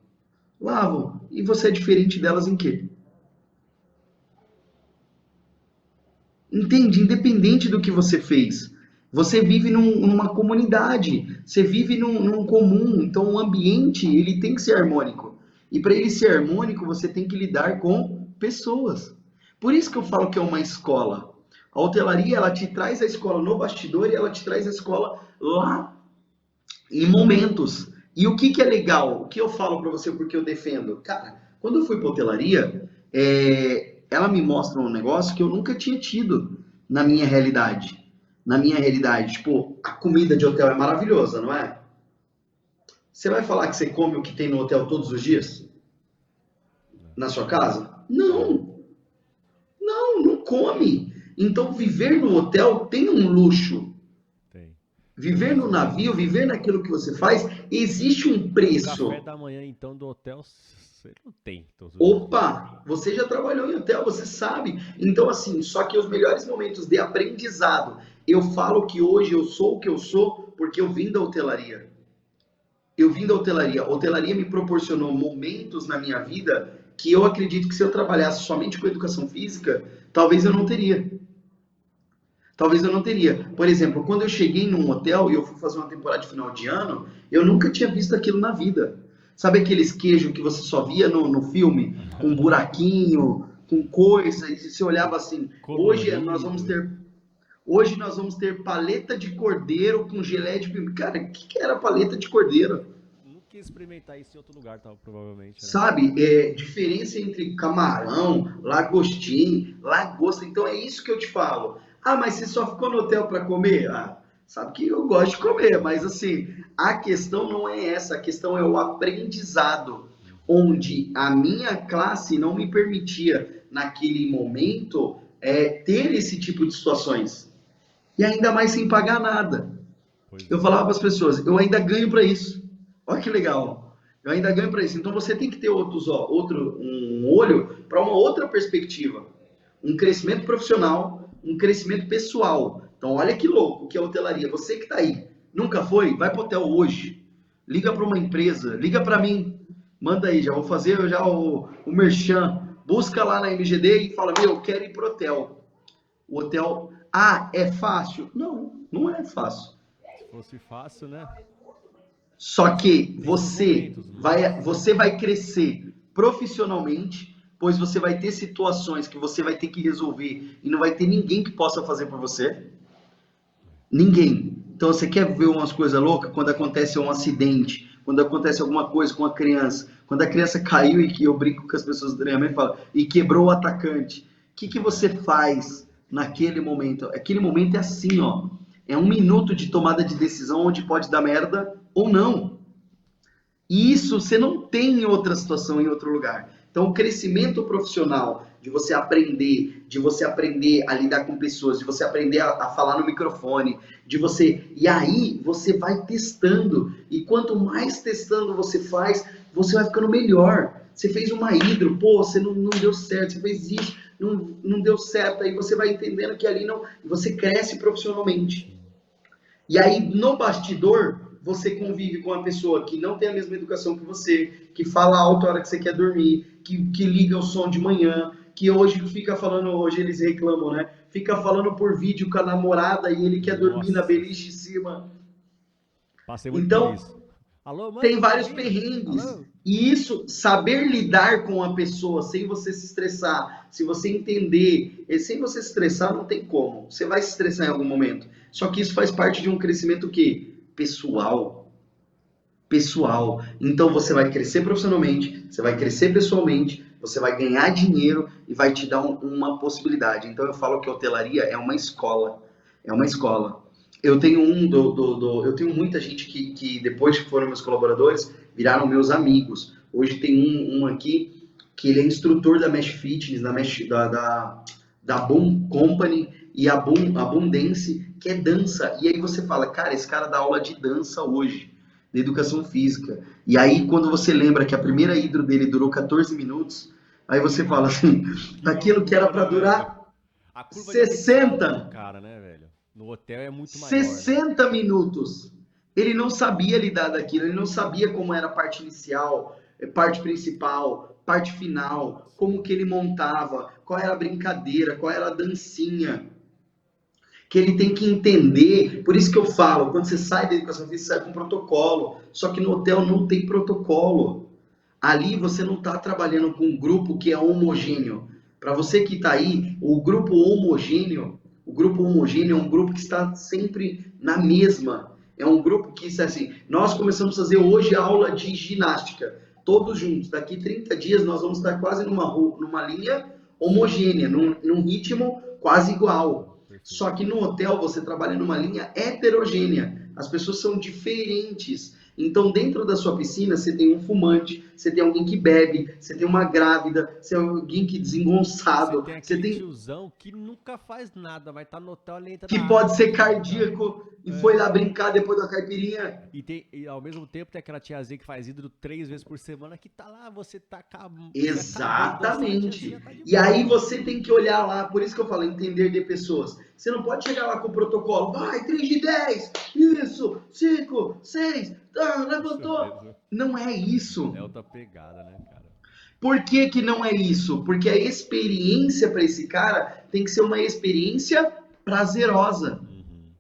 Lavam. E você é diferente delas em quê? Entende? Independente do que você fez. Você vive numa comunidade. Você vive num comum. Então o ambiente ele tem que ser harmônico. E para ele ser harmônico, você tem que lidar com pessoas. Por isso que eu falo que é uma escola. A hotelaria, ela te traz a escola no bastidor e ela te traz a escola lá em momentos. E o que é legal? O que eu falo para você porque eu defendo? Cara, quando eu fui para hotelaria, ela me mostra um negócio que eu nunca tinha tido na minha realidade. Na minha realidade, tipo, a comida de hotel é maravilhosa, não é? Você vai falar que você come o que tem no hotel todos os dias? Na sua casa? Não, não come. Então, viver no hotel tem um luxo. Tem. Viver no navio, viver naquilo que você faz, existe um O preço. café da manhã, então, do hotel, você não tem todos os dias. Opa, você já trabalhou em hotel, você sabe. Então, assim, só que os melhores momentos de aprendizado, eu falo que hoje eu sou o que eu sou porque eu vim da hotelaria. Eu vim da hotelaria. A hotelaria me proporcionou momentos na minha vida que eu acredito que se eu trabalhasse somente com educação física, talvez eu não teria. Talvez eu não teria. Por exemplo, quando eu cheguei num hotel e eu fui fazer uma temporada de final de ano, eu nunca tinha visto aquilo na vida. Sabe aqueles queijos que você só via no filme? Com buraquinho, com coisa, e você olhava assim, Colorido. hoje nós vamos ter paleta de cordeiro com gelé de pimenta. Cara, o que era paleta de cordeiro? Não quis experimentar isso em outro lugar, tá, provavelmente, né? Sabe, diferença entre camarão, lagostim, lagosta. Então é isso que eu te falo. Ah, mas você só ficou no hotel para comer? Ah, sabe que eu gosto de comer, mas assim, a questão não é essa, a questão é o aprendizado, onde a minha classe não me permitia, naquele momento, ter esse tipo de situações. E ainda mais sem pagar nada. Pois Eu é. falava para as pessoas, eu ainda ganho para isso. Olha que legal. Eu ainda ganho para isso. Então você tem que ter um olho para uma outra perspectiva. Um crescimento profissional, um crescimento pessoal. Então olha que louco que é a hotelaria. Você que está aí, nunca foi? Vai para o hotel hoje. Liga para uma empresa, liga para mim. Manda aí, já vou fazer já o merchan. Busca lá na MGD e fala, meu, eu quero ir pro hotel. O hotel, ah, é fácil? Não, não é fácil. Se fosse fácil, né? Só que Tem seus momentos, mas. você vai crescer profissionalmente, pois você vai ter situações que você vai ter que resolver e não vai ter ninguém que possa fazer por você. Ninguém. Então você quer ver umas coisas loucas? Quando acontece um acidente, quando acontece alguma coisa com a criança, quando a criança caiu e que eu brinco com as pessoas do treinamento e falo, e quebrou o atacante, o que, que você faz naquele momento? Aquele momento é assim, ó. É um minuto de tomada de decisão onde pode dar merda ou não. E isso você não tem em outra situação, em outro lugar. Então, o crescimento profissional, de você aprender a lidar com pessoas, de você aprender a falar no microfone, de você. E aí você vai testando. E quanto mais testando você faz, você vai ficando melhor. Você fez uma hidro, pô, você não deu certo, você fez isso, não deu certo. Aí você vai entendendo que ali não. Você cresce profissionalmente. E aí, no bastidor, você convive com uma pessoa que não tem a mesma educação que você, que fala alto a hora que você quer dormir, que liga o som de manhã, que hoje fica falando, hoje eles reclamam, né? Fica falando por vídeo com a namorada e ele quer dormir na Nossa, beliche de cima. passei muito por Então, isso. Alô, mãe, tem tá me vários ouvindo? perrengues. Alô? E isso, saber lidar com a pessoa sem você se estressar, se você entender, sem você se estressar, não tem como. Você vai se estressar em algum momento. Só que isso faz parte de um crescimento que pessoal, pessoal. Então você vai crescer profissionalmente, você vai crescer pessoalmente, você vai ganhar dinheiro e vai te dar uma possibilidade. Então eu falo que a hotelaria é uma escola. É uma escola. Eu tenho eu tenho muita gente que depois que foram meus colaboradores, viraram meus amigos. Hoje tem um aqui que ele é instrutor da Mesh Fitness, da Boom Company e a Boom Dance, que é dança. E aí você fala, cara, esse cara dá aula de dança hoje, de educação física. E aí quando você lembra que a primeira hidro dele durou 14 minutos, aí você fala assim, Que daquilo que era loucura, para velho. durar A curva de aprendizado do 60, cara, né, velho? No hotel é muito maior, né? 60 minutos. Ele não sabia lidar daquilo, ele não sabia como era a parte inicial, parte principal, parte final, como que ele montava, qual era a brincadeira, qual era a dancinha. Que ele tem que entender, por isso que eu falo, quando você sai da educação física, você sai com protocolo. Só que no hotel não tem protocolo. Ali você não está trabalhando com um grupo que é homogêneo. Para você que está aí, o grupo homogêneo é um grupo que está sempre na mesma. É um grupo que, assim, nós começamos a fazer hoje aula de ginástica, todos juntos. Daqui 30 dias nós vamos estar quase numa linha Sim, homogênea, num ritmo quase igual. perfeito. Só que no hotel você trabalha numa linha heterogênea. As pessoas são diferentes. Então, dentro da sua piscina, você tem um fumante, você tem alguém que bebe, você tem uma grávida, você tem alguém que Você desengonçado, tem você aquele tem tiozão que nunca faz nada, vai estar no hotel, ele entra na que água pode pra ser levantar. cardíaco e foi lá É. brincar depois da caipirinha. E ao mesmo tempo tem aquela tiazinha que faz hidro 3 vezes por semana que tá lá, você tá se acabando de dançar, a tiazinha Exatamente. tá de E aí boa. você tem que olhar lá, por isso que eu falo, entender de pessoas. Você não pode chegar lá com o protocolo, vai, 3 de 10, isso, 5, 6, Isso levantou. mesmo. Não é isso. É outra pegada, né, cara? Por que que não é isso? Porque a experiência para esse cara tem que ser uma experiência prazerosa. Uhum.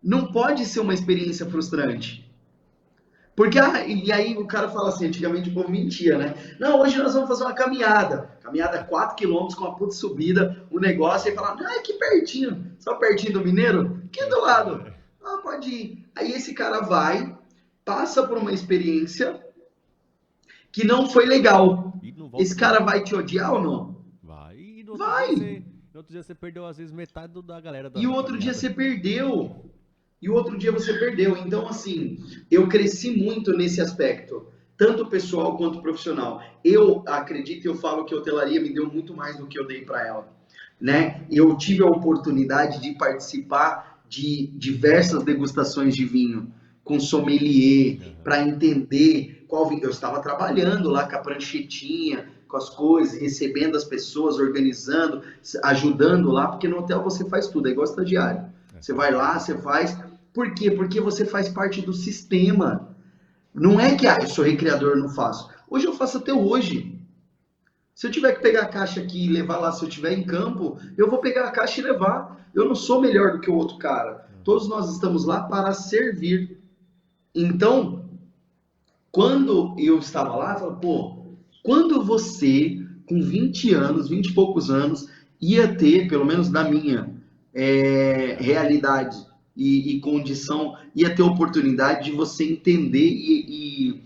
Não pode ser uma experiência frustrante. Porque, e aí o cara fala assim, antigamente o povo mentia, né? Não, hoje nós vamos fazer uma caminhada. Caminhada 4 quilômetros com uma puta subida, o negócio, e fala, ah, aqui pertinho, só pertinho do Mineiro? Aqui do Pertinho, lado. é. Ah, pode ir. Aí esse cara vai, passa por uma experiência que não foi legal. E não volta Esse cara mais. vai te odiar ou não? Vai. E no outro dia Vai. No outro dia você perdeu, às vezes, metade da galera da E o outro dia caminhada. você perdeu. E o outro dia você perdeu. Então, assim, eu cresci muito nesse aspecto, tanto pessoal quanto profissional. Eu acredito e eu falo que a hotelaria me deu muito mais do que eu dei para ela, né? Eu tive a oportunidade de participar de diversas degustações de vinho com sommelier Aham. para entender qual vinho. Eu estava trabalhando lá com a pranchetinha, com as coisas, recebendo as pessoas, organizando, ajudando lá, porque no hotel você faz tudo, é igual estagiário. Você vai lá, você faz. Por quê? Porque você faz parte do sistema. Não é que, eu sou recreador, não faço. Hoje eu faço até hoje. Se eu tiver que pegar a caixa aqui e levar lá, se eu estiver em campo, eu vou pegar a caixa e levar. Eu não sou melhor do que o outro cara. Aham. Todos nós estamos lá para servir. Então, quando eu estava lá, eu falei, pô, quando você, com 20 anos, 20 e poucos anos, ia ter, pelo menos na minha Realidade. realidade e condição, ia ter oportunidade de você entender e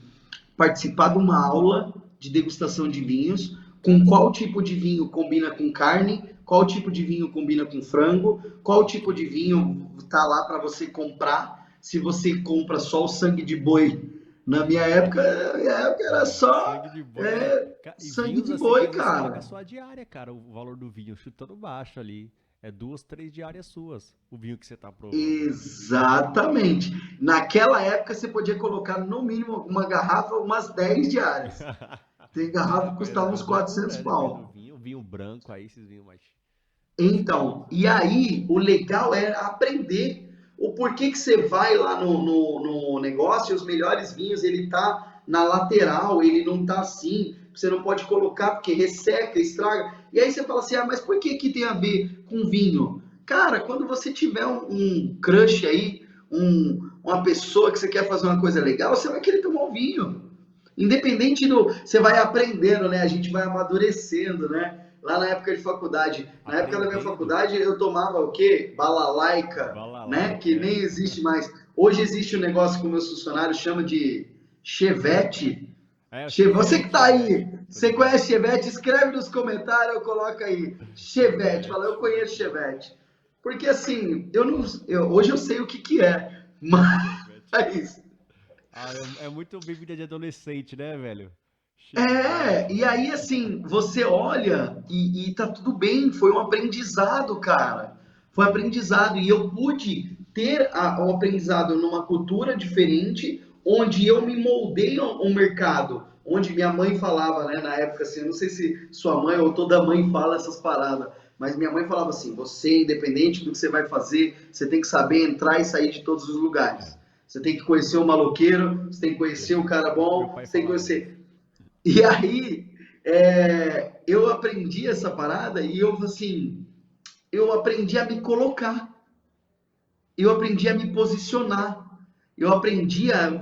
participar de uma aula de degustação de vinhos, com Cara, qual tipo de vinho combina com carne, qual tipo de vinho combina com frango, qual tipo de vinho tá lá para você comprar, se você compra só o sangue de boi. Na minha época era só sangue de boi. É, e sangue vinhos de assim que boi, às vezes paga a cara. sua diária, cara. O valor do vinho chutando baixo ali. É 2, 3 diárias suas. O vinho que você tá provando. Exatamente. Naquela época você podia colocar no mínimo uma garrafa, umas 10 diárias. Tem garrafa que Mas custava uns às vezes dura, 400 né? Depende do pau. vinho. Vinho branco aí, esses vinhos mais Então, e fortões. aí o legal é aprender o porquê que você vai lá no negócio e os melhores vinhos, ele tá na lateral, ele não tá assim, você não pode colocar porque resseca, estraga. E aí você fala assim, mas por que que tem a ver com vinho? Cara, quando você tiver um crush aí, uma pessoa que você quer fazer uma coisa legal, você vai querer tomar um vinho. Independente do. Você vai aprendendo, né? A gente vai amadurecendo, né? Lá na época de faculdade, na época da minha Aprendendo, faculdade, eu tomava o quê? Balalaica, né? Que balalaica. nem existe mais. Hoje existe um negócio que meus funcionários chamam de chevette. É, o Você que chevette, tá aí, chevette. Tô você ligado. conhece chevette? Escreve nos comentários, coloca aí. Chevette. Fala, Chevette, eu conheço chevette. Porque assim, eu não, hoje eu sei o que que é, chevette. mas Ah, é muito bebida de adolescente, né, velho? e Chevette. aí assim, você olha e tá tudo bem, foi um aprendizado, cara. Foi um aprendizado e eu pude ter o aprendizado numa cultura diferente, onde eu me moldei um mercado, onde minha mãe falava, né, na época assim, eu não sei se sua mãe ou toda mãe fala essas paradas, mas minha mãe falava assim, você, independente do que você vai fazer, você tem que saber entrar e sair de todos os É, lugares. Você tem que conhecer o maloqueiro, você tem que conhecer o cara meu bom, pai você tem que falava isso. conhecer. E aí, eu aprendi essa parada e eu aprendi a me colocar, eu aprendi a me posicionar,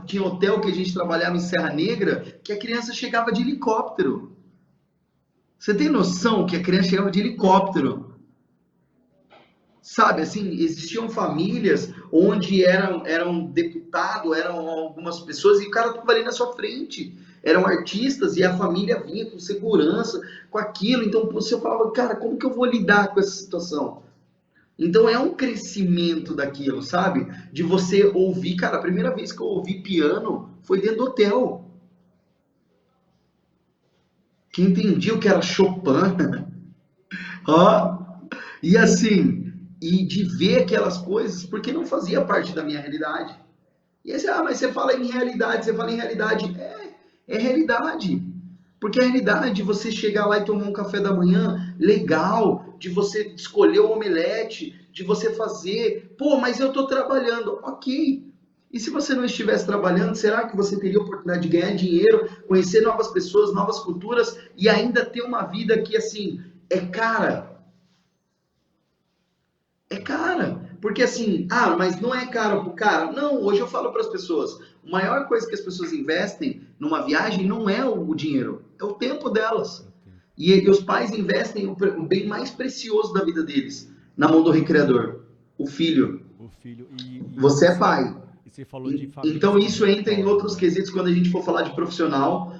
tinha hotel que a gente trabalhava em Serra Negra, que a criança chegava de helicóptero. Você tem noção que a criança chegava de helicóptero? Sabe, assim, existiam famílias onde eram deputado, eram algumas pessoas e o cara estava ali na sua frente. Eram artistas e a família vinha com segurança, com aquilo. Então você falava, cara, como que eu vou lidar com essa situação? Então é um crescimento daquilo, sabe? De você ouvir, cara, a primeira vez que eu ouvi piano foi dentro do hotel. Que entendia o que era Chopin, ó, e assim, e de ver aquelas coisas, porque não fazia parte da minha realidade. E aí você, mas você fala em realidade, você fala em realidade. É realidade. Porque a realidade de você chegar lá e tomar um café da manhã legal, de você escolher o omelete, de você fazer. Pô, mas eu tô trabalhando. Ok. E se você não estivesse trabalhando, será que você teria a oportunidade de ganhar dinheiro, conhecer novas pessoas, novas culturas e ainda ter uma vida que, assim, é cara? É cara. Porque assim, mas não é caro pro cara. Não, hoje eu falo para as pessoas, a maior coisa que as pessoas investem numa viagem não é o dinheiro, é o tempo delas. Eu tenho. E os pais investem o bem mais precioso da vida deles na mão do recreador, o filho. O filho. E Você é pai. você falou de famílias Então que isso entra em retornam, outros né? quesitos quando a gente for falar de profissional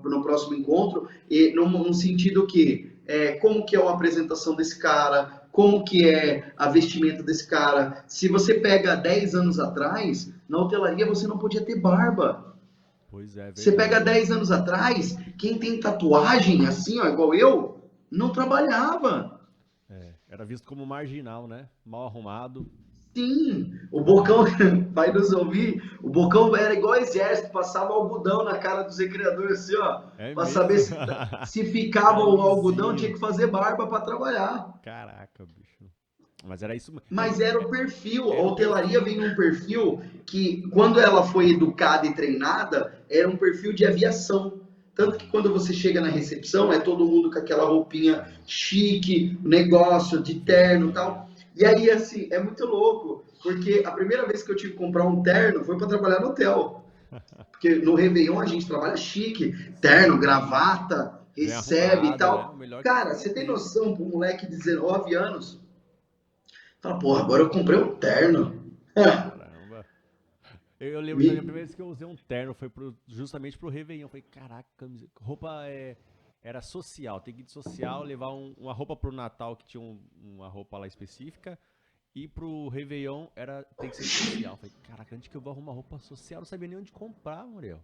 no próximo encontro, no sentido que como que é a apresentação desse cara, como que é a vestimenta desse cara. Se você pega 10 anos atrás, na hotelaria você não podia ter barba. Pois é, Você pega verdade. 10 anos atrás, quem tem tatuagem assim, ó, igual eu, não trabalhava. Era visto como marginal, né? Mal arrumado. Sim, o Bocão, vai nos ouvir, o Bocão era igual exército, passava algodão na cara dos recreadores assim, ó, É para saber mesmo. se ficava Era o algodão, tinha lisinho. que fazer barba para trabalhar. Caraca, bicho. Mas era isso. Mas era o perfil, a Era o hotelaria perfil. vem num perfil que, quando ela foi educada e treinada, era um perfil de aviação. Tanto que Uhum. quando você chega na recepção, é todo mundo com aquela roupinha Sim. chique, negócio de terno e Feijoada. tal. E aí, assim, é muito louco, porque a primeira vez que eu tive que comprar um terno foi para trabalhar no hotel. Porque no Réveillon a gente trabalha chique, terno, Sim. gravata, Bem recebe e arrumado, né? O tal. melhor que Cara, tem que você tem ter. noção para um moleque de 19 anos? Fala, porra, agora eu comprei um terno. Caramba. Eu lembro também, a Me- primeira vez que eu usei um terno foi justamente pro Réveillon. Eu falei, caraca, roupa era social, tem que ir de social, levar uma roupa pro Natal que tinha uma roupa lá específica. E pro Réveillon tem que ser social. Eu falei, caraca, onde que eu vou arrumar roupa social? Eu não sabia nem onde comprar, Muriel.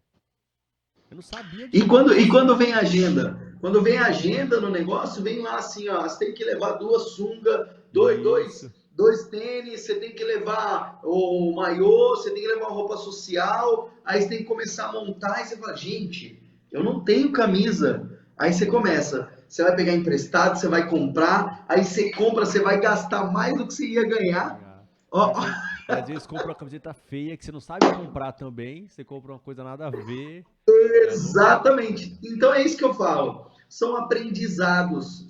Eu não sabia onde comprar roupa E quando social. vem a agenda? Quando vem a agenda no negócio, vem lá assim, ó, você tem que levar duas sungas, Isso. dois tênis, você tem que levar o maiô, você tem que levar uma roupa social, aí você tem que começar a montar, e você fala, gente, eu não tenho camisa. Aí você começa, você vai pegar emprestado, você vai comprar, aí você compra, você vai gastar mais do que você ia ganhar. Ganhar. Ó, E às vezes compra uma camiseta feia que você não sabe comprar também. Você compra uma coisa nada a ver. É loucura, exatamente. velho. Então é isso que eu falo. São aprendizados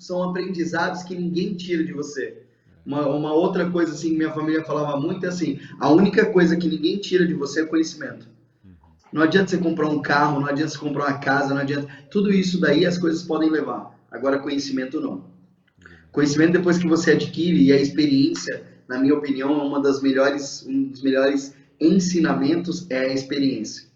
que ninguém tira de você. Uma outra coisa assim que minha família falava muito é assim: a única coisa que ninguém tira de você é conhecimento. Uhum. Não adianta você comprar um carro, não adianta você comprar uma casa, não adianta. Tudo isso daí as coisas podem levar. Agora, conhecimento não. Verdade. Conhecimento depois que você adquire e a experiência, na minha opinião, é um dos melhores ensinamentos é a experiência.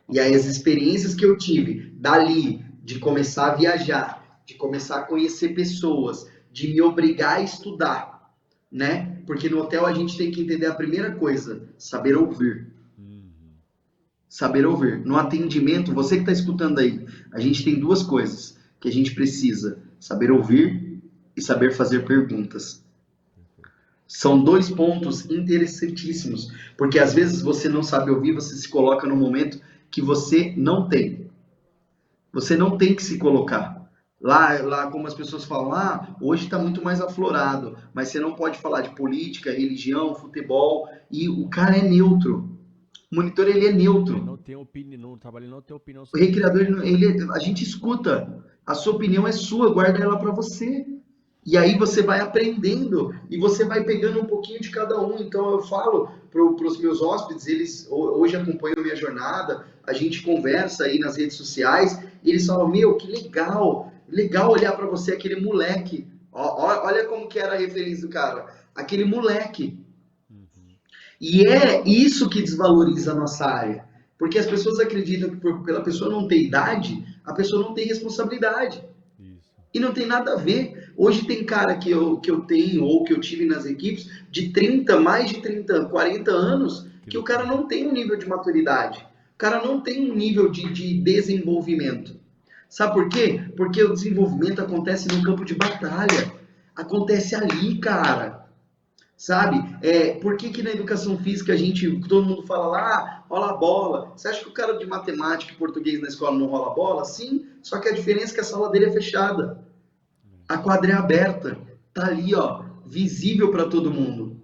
Ó, E aí as experiências que eu tive dali, de começar a viajar, de começar a conhecer pessoas, de me obrigar a estudar, né? Porque no hotel a gente tem que entender a primeira coisa, saber ouvir. uhum. Saber ouvir. No atendimento, você que está escutando aí, a gente tem duas coisas que a gente precisa: saber ouvir e saber fazer perguntas. Perfeito. São dois pontos interessantíssimos, porque às vezes você não sabe ouvir, você se coloca num momento que você não tem. Você não tem que se colocar. Lá como as pessoas falam, hoje está muito mais aflorado, mas você não pode falar de política, religião, futebol, e o cara é neutro. O monitor, ele é Ele neutro. não tem opinião, não trabalha, ele não tem opinião O sobre isso, recreador, né? a gente escuta. A sua opinião é sua, guarda ela para você. E aí você vai aprendendo e você vai pegando um pouquinho de cada um. Então eu falo para os meus hóspedes, eles hoje acompanham a minha jornada, a gente conversa aí nas redes sociais, e eles falam, meu, que legal, legal olhar para você, aquele moleque. Olha como que era a referência do cara, aquele moleque. Uhum. E é isso que desvaloriza a nossa área. Porque as pessoas acreditam que pela pessoa não ter idade, a pessoa não tem responsabilidade. Isso. E não tem nada a ver. Hoje tem cara que eu tenho ou que eu tive nas equipes de 30, mais de 30, 40 anos, Que que não o cara tem. não tem um nível de maturidade. O cara não tem um nível de desenvolvimento. Sabe por quê? Porque o desenvolvimento acontece no campo de batalha. Acontece ali, cara. Sabe? Por que na educação física todo mundo fala lá, rola a bola? Você acha que o cara de matemática e português na escola não rola a bola? Sim, só que a diferença é que a sala dele é fechada. A quadra é aberta, tá ali, ó, visível para todo mundo.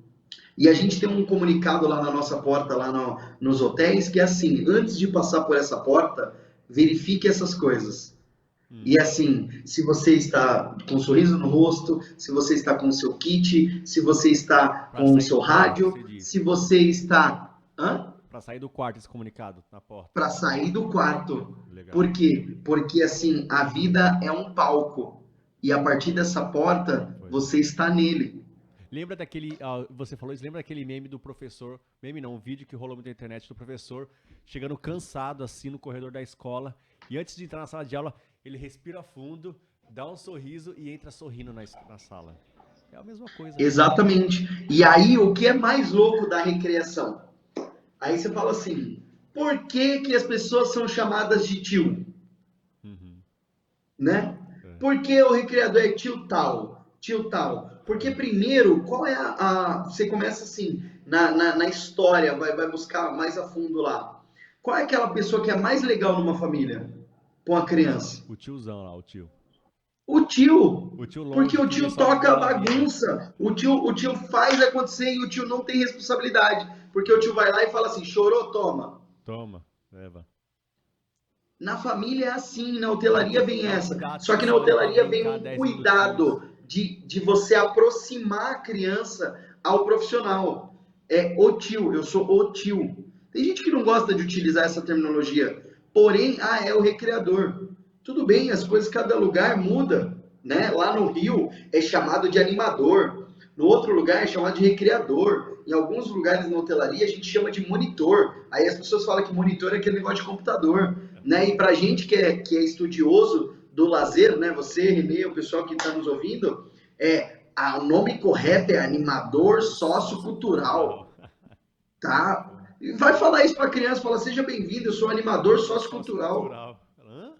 E a gente tem um comunicado lá na nossa porta, lá nos hotéis, que é assim: antes de passar por essa porta, verifique essas coisas. E Uhum. assim, se você está com um sorriso no rosto, se você está com o seu kit, se você está Pra com o sair seu do quarto, rádio, você diz. se você está. Hã? Pra sair do quarto esse comunicado na porta. Para sair do quarto. Legal. Por quê? Porque assim, a vida é um palco. E a partir dessa porta, Pois é. você está nele. Lembra daquele. Você falou isso, lembra daquele meme do professor. Meme não, um vídeo que rolou muito na internet do professor chegando cansado assim no corredor da escola. E antes de entrar na sala de aula, ele respira fundo, Dá um sorriso e entra sorrindo na sala. É a mesma coisa. Exatamente. E aí, o que é mais louco da recreação? Aí você fala assim, por que que as pessoas são chamadas de tio? Uhum. Né? É. Por que o recreador é tio tal? Tio tal. Porque primeiro, qual é você começa assim, na história, vai buscar mais a fundo lá. Qual é aquela pessoa que é mais legal numa família? Com a criança? O tiozão lá, o tio. O tio. O tio Porque longe o que vê tio só de toca a boa a vida. bagunça. O tio faz acontecer e o tio não tem responsabilidade. Porque o tio vai lá e fala assim: chorou, toma. Toma, leva. Na família é assim, na hotelaria vem Dá um essa. gato Só que que na você leva pra hotelaria vem brincar um 10 minutinhos. cuidado de você aproximar a criança ao profissional. É o tio, eu sou o tio. Tem gente que não gosta de utilizar essa terminologia. Porém, é o recreador. Tudo bem, as coisas, cada lugar muda. Né? Lá no Rio é chamado de animador. No outro lugar é chamado de recreador. Em alguns lugares na hotelaria a gente chama de monitor. Aí as pessoas falam que monitor é aquele negócio de computador. Né? E pra gente que é estudioso do lazer, né? Você, Renê, o pessoal que está nos ouvindo, o nome correto é animador Sociocultural. sociocultural, tá? E vai falar isso para a criança, fala, seja bem-vindo, eu sou animador sociocultural. Sociocultural. Hã?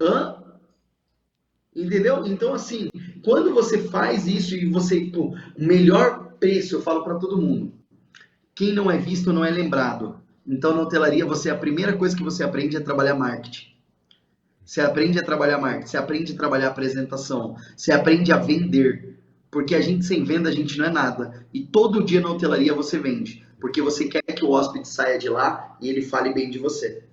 Hã? Entendeu? Então, assim, quando você faz isso e você, pô, o melhor preço, eu falo para todo mundo, quem não é visto não é lembrado. Então, na hotelaria, a primeira coisa que você aprende é trabalhar marketing. Você aprende a trabalhar marketing, você aprende a trabalhar apresentação, você aprende a vender. Porque a gente sem venda, a gente não é nada. E todo dia na hotelaria você vende. Porque você quer que o hóspede saia de lá e ele fale bem de você.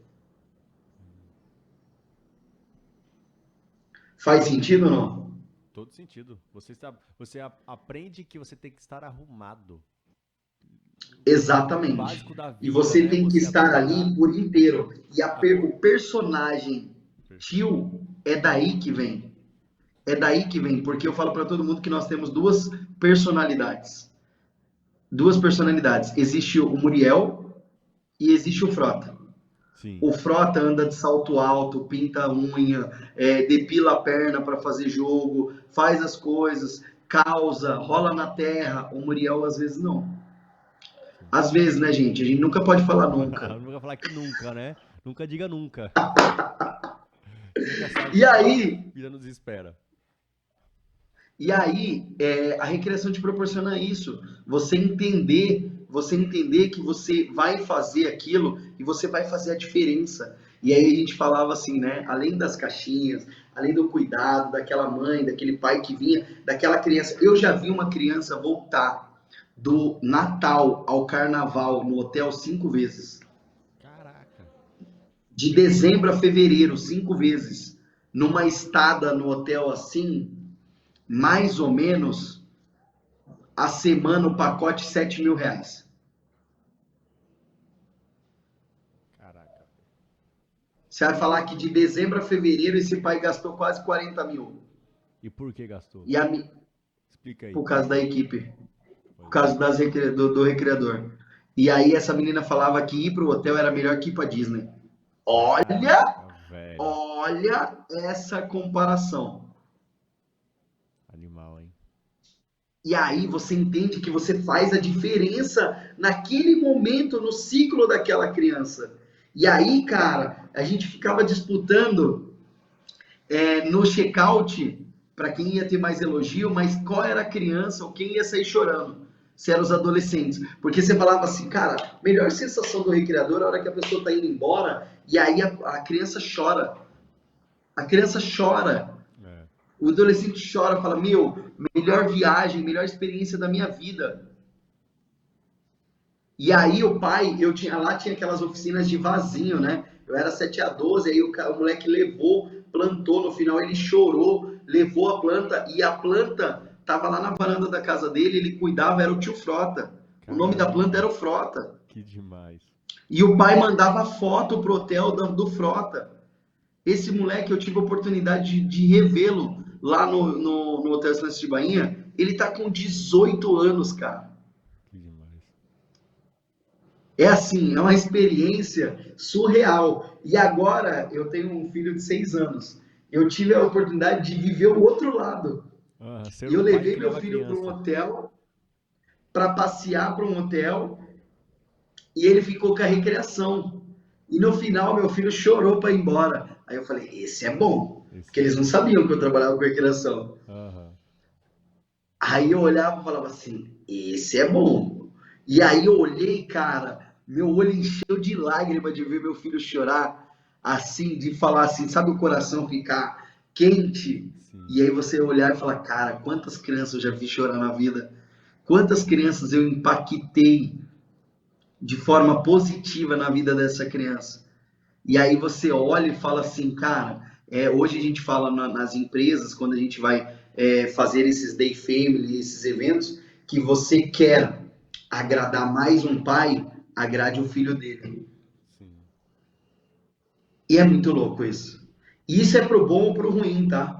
Faz sentido ou não? Todo sentido. Você aprende que você tem que estar arrumado. O Exatamente. básico da E vida, você né? tem que Você estar aproveitar. ali por inteiro. E Apro... o personagem Perfeito. tio é daí que vem. É daí que vem. Porque eu falo para todo mundo que nós temos duas personalidades. Duas personalidades. Existe o Muriel e existe o Frota. Sim. O Frota anda de salto alto, pinta a unha, depila a perna para fazer jogo, faz as coisas, causa, rola na terra. O Muriel às vezes não. Sim. Às vezes, né, gente? A gente nunca pode falar nunca. Nunca falar que nunca, né? Nunca diga nunca. Você nunca sabe o E que a aí, vida nos espera. a recreação te proporciona isso. Você entender que você vai fazer aquilo e você vai fazer a diferença. E aí a gente falava assim, né? Além das caixinhas, além do cuidado daquela mãe, daquele pai que vinha, daquela criança. Eu já vi uma criança voltar do Natal ao Carnaval no hotel 5 vezes. Caraca. De dezembro a fevereiro, 5 vezes. Numa estada no hotel assim, mais ou menos a semana o pacote R$ 7.000. Caraca. Você vai E falar por, que de dezembro a fevereiro esse pai gastou quase 40 mil. e por que gastou? E Explica aí. por causa da equipe, por Pois é. causa do recreador. E aí essa menina falava que ir pro hotel era melhor que ir pra Disney. Olha, Caraca, velho. olha essa comparação. Animal, hein? E aí você entende que você faz a diferença naquele momento no ciclo daquela criança. E aí, cara, a gente ficava disputando no check-out para quem ia ter mais elogio, mas qual era a criança ou quem ia sair chorando? Se eram os adolescentes. Porque você falava assim, cara, melhor sensação do recreador é a hora que a pessoa está indo embora e aí a criança chora. A criança chora. É. O adolescente chora, fala, meu, melhor viagem, melhor experiência da minha vida. E aí o pai, tinha aquelas oficinas de vasinho, né? Eu era 7 a 12, aí o moleque levou, plantou, no final ele chorou, levou a planta, e a planta tava lá na varanda da casa dele, ele cuidava, era o tio Frota. O nome da planta Caramba. era o Frota. Que demais. E o pai mandava foto pro hotel do Frota. Esse moleque, eu tive a oportunidade de revê-lo lá no Hotel Silêncio de Bahia. Ele tá com 18 anos, cara. Que demais. É assim, é uma experiência surreal. E agora eu tenho um filho de 6 anos. eu tive a oportunidade de viver o outro lado. Ser E eu um pai que levei meu criava filho para um criança. hotel, para passear para um hotel, e ele ficou com a recreação. E no final, meu filho chorou para ir embora. Aí eu falei, esse é bom. Esse Porque é eles não bom. sabiam que eu trabalhava com recreação. Aham. Aí eu olhava e falava assim, esse é bom. E aí eu olhei, cara, meu olho encheu de lágrima de ver meu filho chorar, assim, de falar assim, sabe o coração ficar quente? Sim. E aí você olhar e falar, cara, quantas crianças eu já vi chorar na vida? Quantas crianças eu impactei de forma positiva na vida dessa criança? E aí você olha e fala assim, cara, hoje a gente fala nas empresas, quando a gente vai fazer esses day family, esses eventos, que você quer agradar mais um pai, agrade o filho dele. Sim. E é muito louco isso. E isso é pro bom ou pro ruim, tá?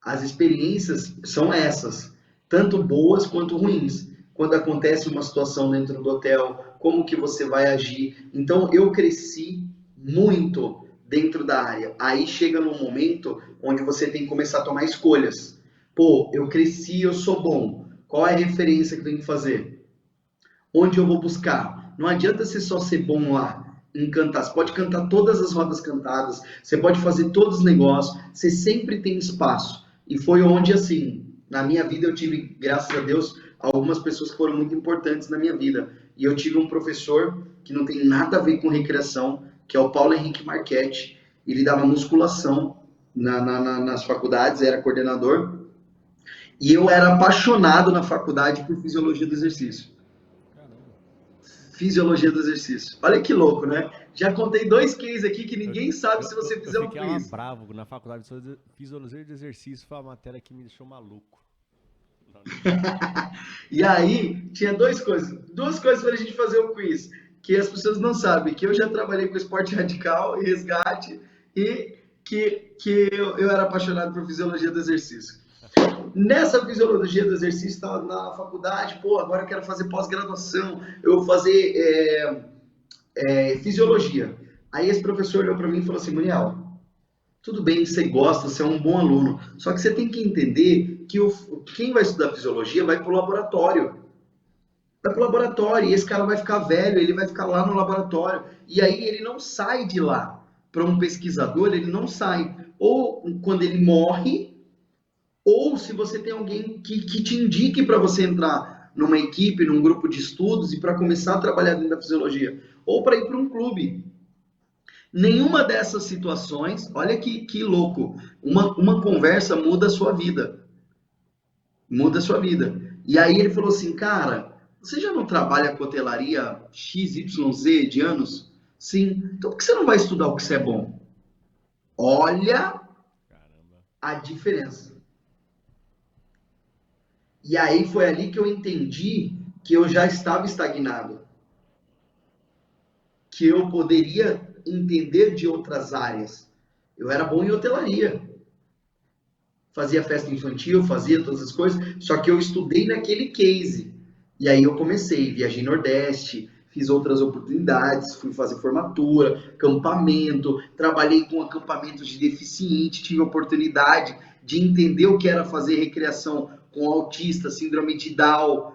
As experiências são essas, tanto boas quanto ruins. Quando acontece uma situação dentro do hotel, como que você vai agir? Então eu cresci muito dentro da área. Aí chega num momento onde você tem que começar a tomar escolhas. Pô, eu cresci, eu sou bom. Qual é a referência que eu tenho que fazer? Onde eu vou buscar? Não adianta você só ser bom lá em cantar. Você pode cantar todas as rodas cantadas, você pode fazer todos os negócios, você sempre tem espaço. E foi onde, assim, na minha vida eu tive, graças a Deus, algumas pessoas que foram muito importantes na minha vida. E eu tive um professor que não tem nada a ver com recreação, que é o Paulo Henrique Marchetti. Ele dava musculação nas faculdades, era coordenador. E eu era apaixonado na faculdade por fisiologia do exercício. Caramba. Fisiologia do exercício. Olha que louco, né? Já contei dois cases aqui que Eu, ninguém sabe eu, se eu, você eu fizer um fiquei lá quiz. bravo na faculdade de fisiologia de exercício. Foi uma matéria que me deixou maluco na universidade. E aí, tinha duas coisas para a gente fazer o quiz, que as pessoas não sabem, que eu já trabalhei com esporte radical e resgate, e que eu era apaixonado por fisiologia do exercício. Nessa fisiologia do exercício, estava na faculdade, pô, agora eu quero fazer pós-graduação, eu vou fazer fisiologia. Aí esse professor olhou para mim e falou assim, Muriel, tudo bem que você gosta, você é um bom aluno, só que você tem que entender que quem vai estudar fisiologia vai para o laboratório. Vai para o laboratório, e esse cara vai ficar velho, ele vai ficar lá no laboratório. E aí ele não sai de lá. Para um pesquisador, ele não sai. Ou quando ele morre, ou se você tem alguém que te indique para você entrar numa equipe, num grupo de estudos e para começar a trabalhar dentro da fisiologia. Ou para ir para um clube. Nenhuma dessas situações, olha que louco, uma conversa muda a sua vida. Muda a sua vida. E aí ele falou assim, cara, você já não trabalha com hotelaria XYZ de anos? Sim. Então por que você não vai estudar o que você é bom? Olha Caramba. a diferença. E aí foi ali que eu entendi que eu já estava estagnado. Que eu poderia entender de outras áreas. Eu era bom em hotelaria. Fazia festa infantil, fazia todas as coisas, só que eu estudei naquele case. E aí eu comecei, viajei Nordeste, fiz outras oportunidades, fui fazer formatura, acampamento, trabalhei com acampamentos de deficiente, tive a oportunidade de entender o que era fazer recreação com autista, síndrome de Down.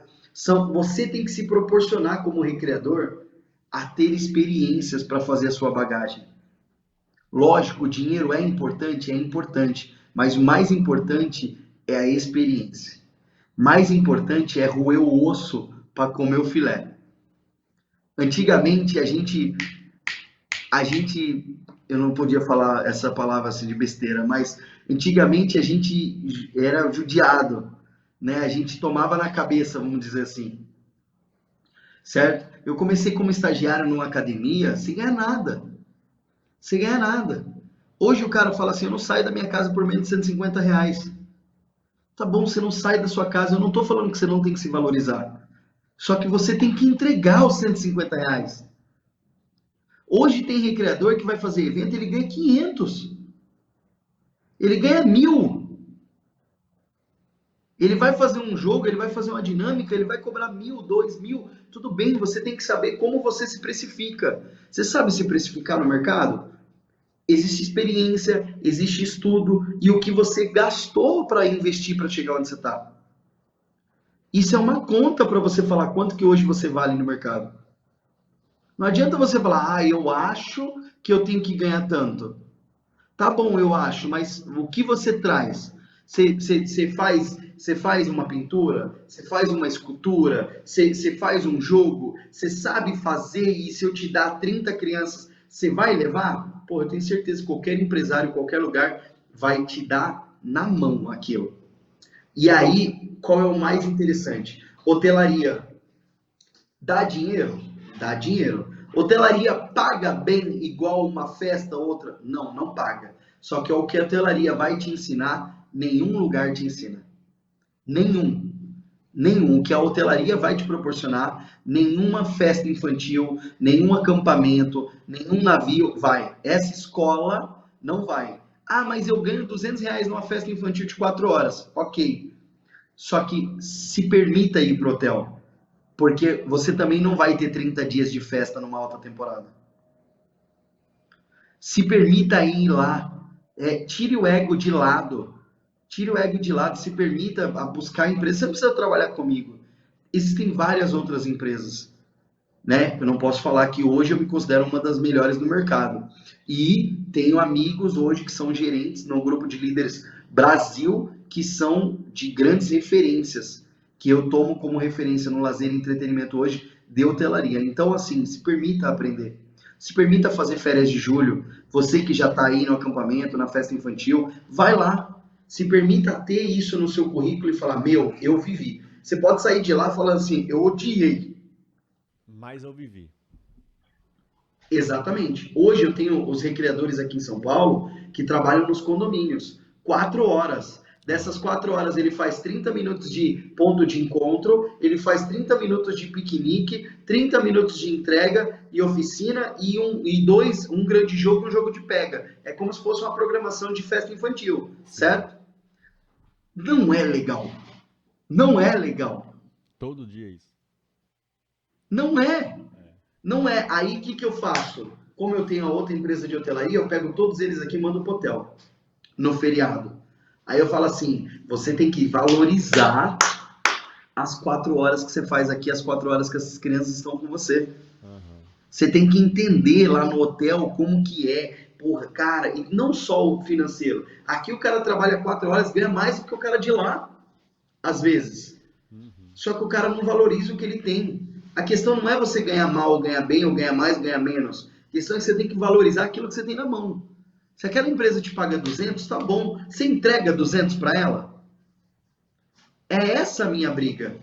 Você tem que se proporcionar como recreador a ter experiências para fazer a sua bagagem. Lógico, o dinheiro é importante, mas o mais importante é a experiência. Mais importante é roer o osso para comer o filé. Antigamente eu não podia falar essa palavra assim de besteira, mas antigamente a gente era judiado, né? A gente tomava na cabeça, vamos dizer assim, certo? Eu comecei como estagiário numa academia sem ganhar nada, sem ganhar nada. Hoje o cara fala assim, eu não saio da minha casa por menos de R$ 150. Tá bom, você não sai da sua casa, eu não estou falando que você não tem que se valorizar. Só que você tem que entregar os R$ 150. Hoje tem recreador que vai fazer evento, ele ganha 500. Ele ganha 1.000. Ele vai fazer um jogo, ele vai fazer uma dinâmica, ele vai cobrar 1.000, 2.000. Tudo bem, você tem que saber como você se precifica. Você sabe se precificar no mercado? existe experiência, existe estudo e o que você gastou para investir para chegar onde você está. Isso é uma conta para você falar quanto que hoje você vale no mercado. Não adianta você falar, eu acho que eu tenho que ganhar tanto. Tá bom, eu acho, mas o que você traz? Você faz uma pintura? Você faz uma escultura? Você faz um jogo? Você sabe fazer e se eu te dar 30 crianças, você vai levar? Pô, eu tenho certeza que qualquer empresário, qualquer lugar, vai te dar na mão aquilo. E aí, qual é o mais interessante? Hotelaria. Dá dinheiro? Dá dinheiro. Hotelaria paga bem igual uma festa ou outra? Não, não paga. Só que o que a hotelaria vai te ensinar, nenhum lugar te ensina. Nenhum. Nenhum. O que a hotelaria vai te proporcionar, nenhuma festa infantil, nenhum acampamento, nenhum navio vai. Essa escola não vai. Ah, mas eu ganho R$ 200 numa festa infantil de 4 horas. Ok. Só que se permita ir pro hotel. Porque você também não vai ter 30 dias de festa numa alta temporada. Se permita ir lá. Tire o ego de lado. Tire o ego de lado. Se permita a buscar empresa. Você não precisa trabalhar comigo. Existem várias outras empresas. Né? Eu não posso falar que hoje eu me considero uma das melhores no mercado. E tenho amigos hoje que são gerentes no grupo de líderes Brasil, que são de grandes referências, que eu tomo como referência no lazer e entretenimento hoje de hotelaria. Então, assim, se permita aprender. Se permita fazer férias de julho. Você que já está aí no acampamento, na festa infantil, vai lá. Se permita ter isso no seu currículo e falar, eu vivi. Você pode sair de lá falando assim, eu odiei. Mas eu vivi. Exatamente. Hoje eu tenho os recreadores aqui em São Paulo que trabalham nos condomínios. 4 horas. Dessas 4 horas ele faz 30 minutos de ponto de encontro, ele faz 30 minutos de piquenique, 30 minutos de entrega e oficina e um grande jogo, um jogo de pega. É como se fosse uma programação de festa infantil, certo? Não é legal. Não é legal. Todo dia é isso. Não é. Não é. Aí o que eu faço? Como eu tenho a outra empresa de hotelaria, eu pego todos eles aqui e mando pro hotel. No feriado. Aí eu falo assim, você tem que valorizar as 4 horas que você faz aqui, as 4 horas que essas crianças estão com você. Você tem que entender lá no hotel como que é. Porra, cara, e não só o financeiro. Aqui o cara trabalha 4 horas, ganha mais do que o cara de lá, às vezes. Só que o cara não valoriza o que ele tem. A questão não é você ganhar mal, ou ganhar bem, ou ganhar mais, ou ganhar menos. A questão é que você tem que valorizar aquilo que você tem na mão. Se aquela empresa te paga 200, tá bom. Você entrega 200 para ela? É essa a minha briga.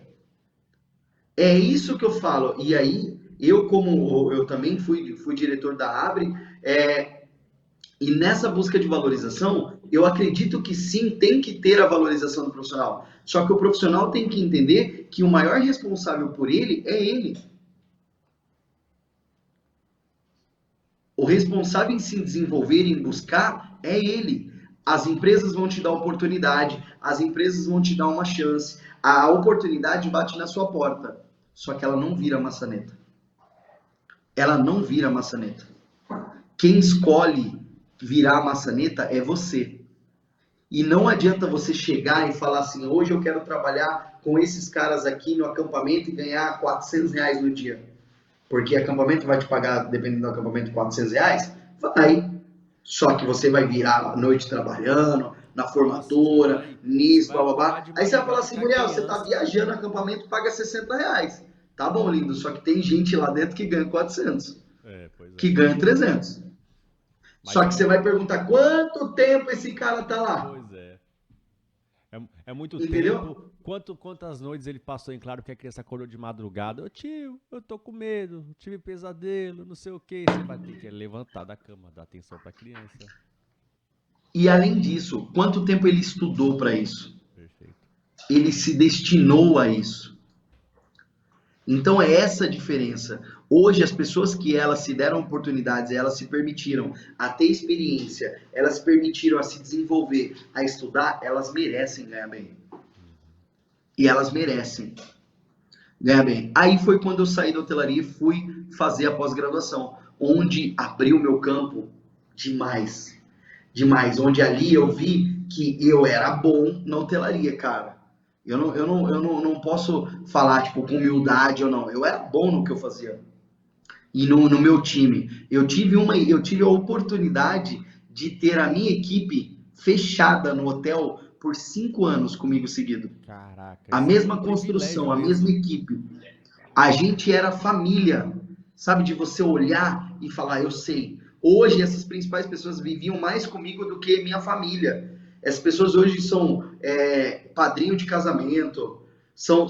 É isso que eu falo. E aí, eu também fui diretor da Abre, e nessa busca de valorização, eu acredito que sim, tem que ter a valorização do profissional. Só que o profissional tem que entender que o maior responsável por ele é ele. O responsável em se desenvolver, em buscar, é ele. As empresas vão te dar oportunidade, as empresas vão te dar uma chance. A oportunidade bate na sua porta, só que ela não vira maçaneta. Ela não vira maçaneta. Quem escolhe virar a maçaneta é você. E não adianta você chegar e falar assim, hoje eu quero trabalhar com esses caras aqui no acampamento e ganhar R$ 400 no dia. Porque acampamento vai te pagar, dependendo do acampamento, R$ 400? Vai. Só que você vai virar a noite trabalhando, na formatura, nisso, blá blá blá. Aí você vai falar assim, Muriel, você tá viajando no acampamento e paga R$ 60. Tá bom, lindo, só que tem gente lá dentro que ganha 400. Que ganha 300. Só que você vai perguntar quanto tempo esse cara tá lá. Pois é. É muito Entendeu? tempo. Quantas noites ele passou em claro que a criança acordou de madrugada? Ô tio, eu tô com medo, tive pesadelo, não sei o que. Você vai ter que levantar da cama, dar atenção pra criança. E além disso, quanto tempo ele estudou para isso? Perfeito. Ele se destinou a isso. Então é essa a diferença. Hoje as pessoas que elas se deram oportunidades, elas se permitiram a ter experiência, elas se permitiram a se desenvolver, a estudar, elas merecem ganhar bem. E elas merecem ganhar bem. Aí foi quando eu saí da hotelaria e fui fazer a pós-graduação, onde abriu o meu campo demais, demais. Onde ali eu vi que eu era bom na hotelaria, cara. Eu não posso falar, tipo, com humildade ou não. Eu era bom no que eu fazia. E no meu time. Eu tive a oportunidade de ter a minha equipe fechada no hotel por 5 anos comigo seguido. Caraca, A isso é um mesma privilégio construção, a mesma mesmo. equipe. A gente era família, sabe? De você olhar e falar, eu sei. Hoje, essas principais pessoas viviam mais comigo do que minha família. Essas pessoas hoje são padrinho de casamento, são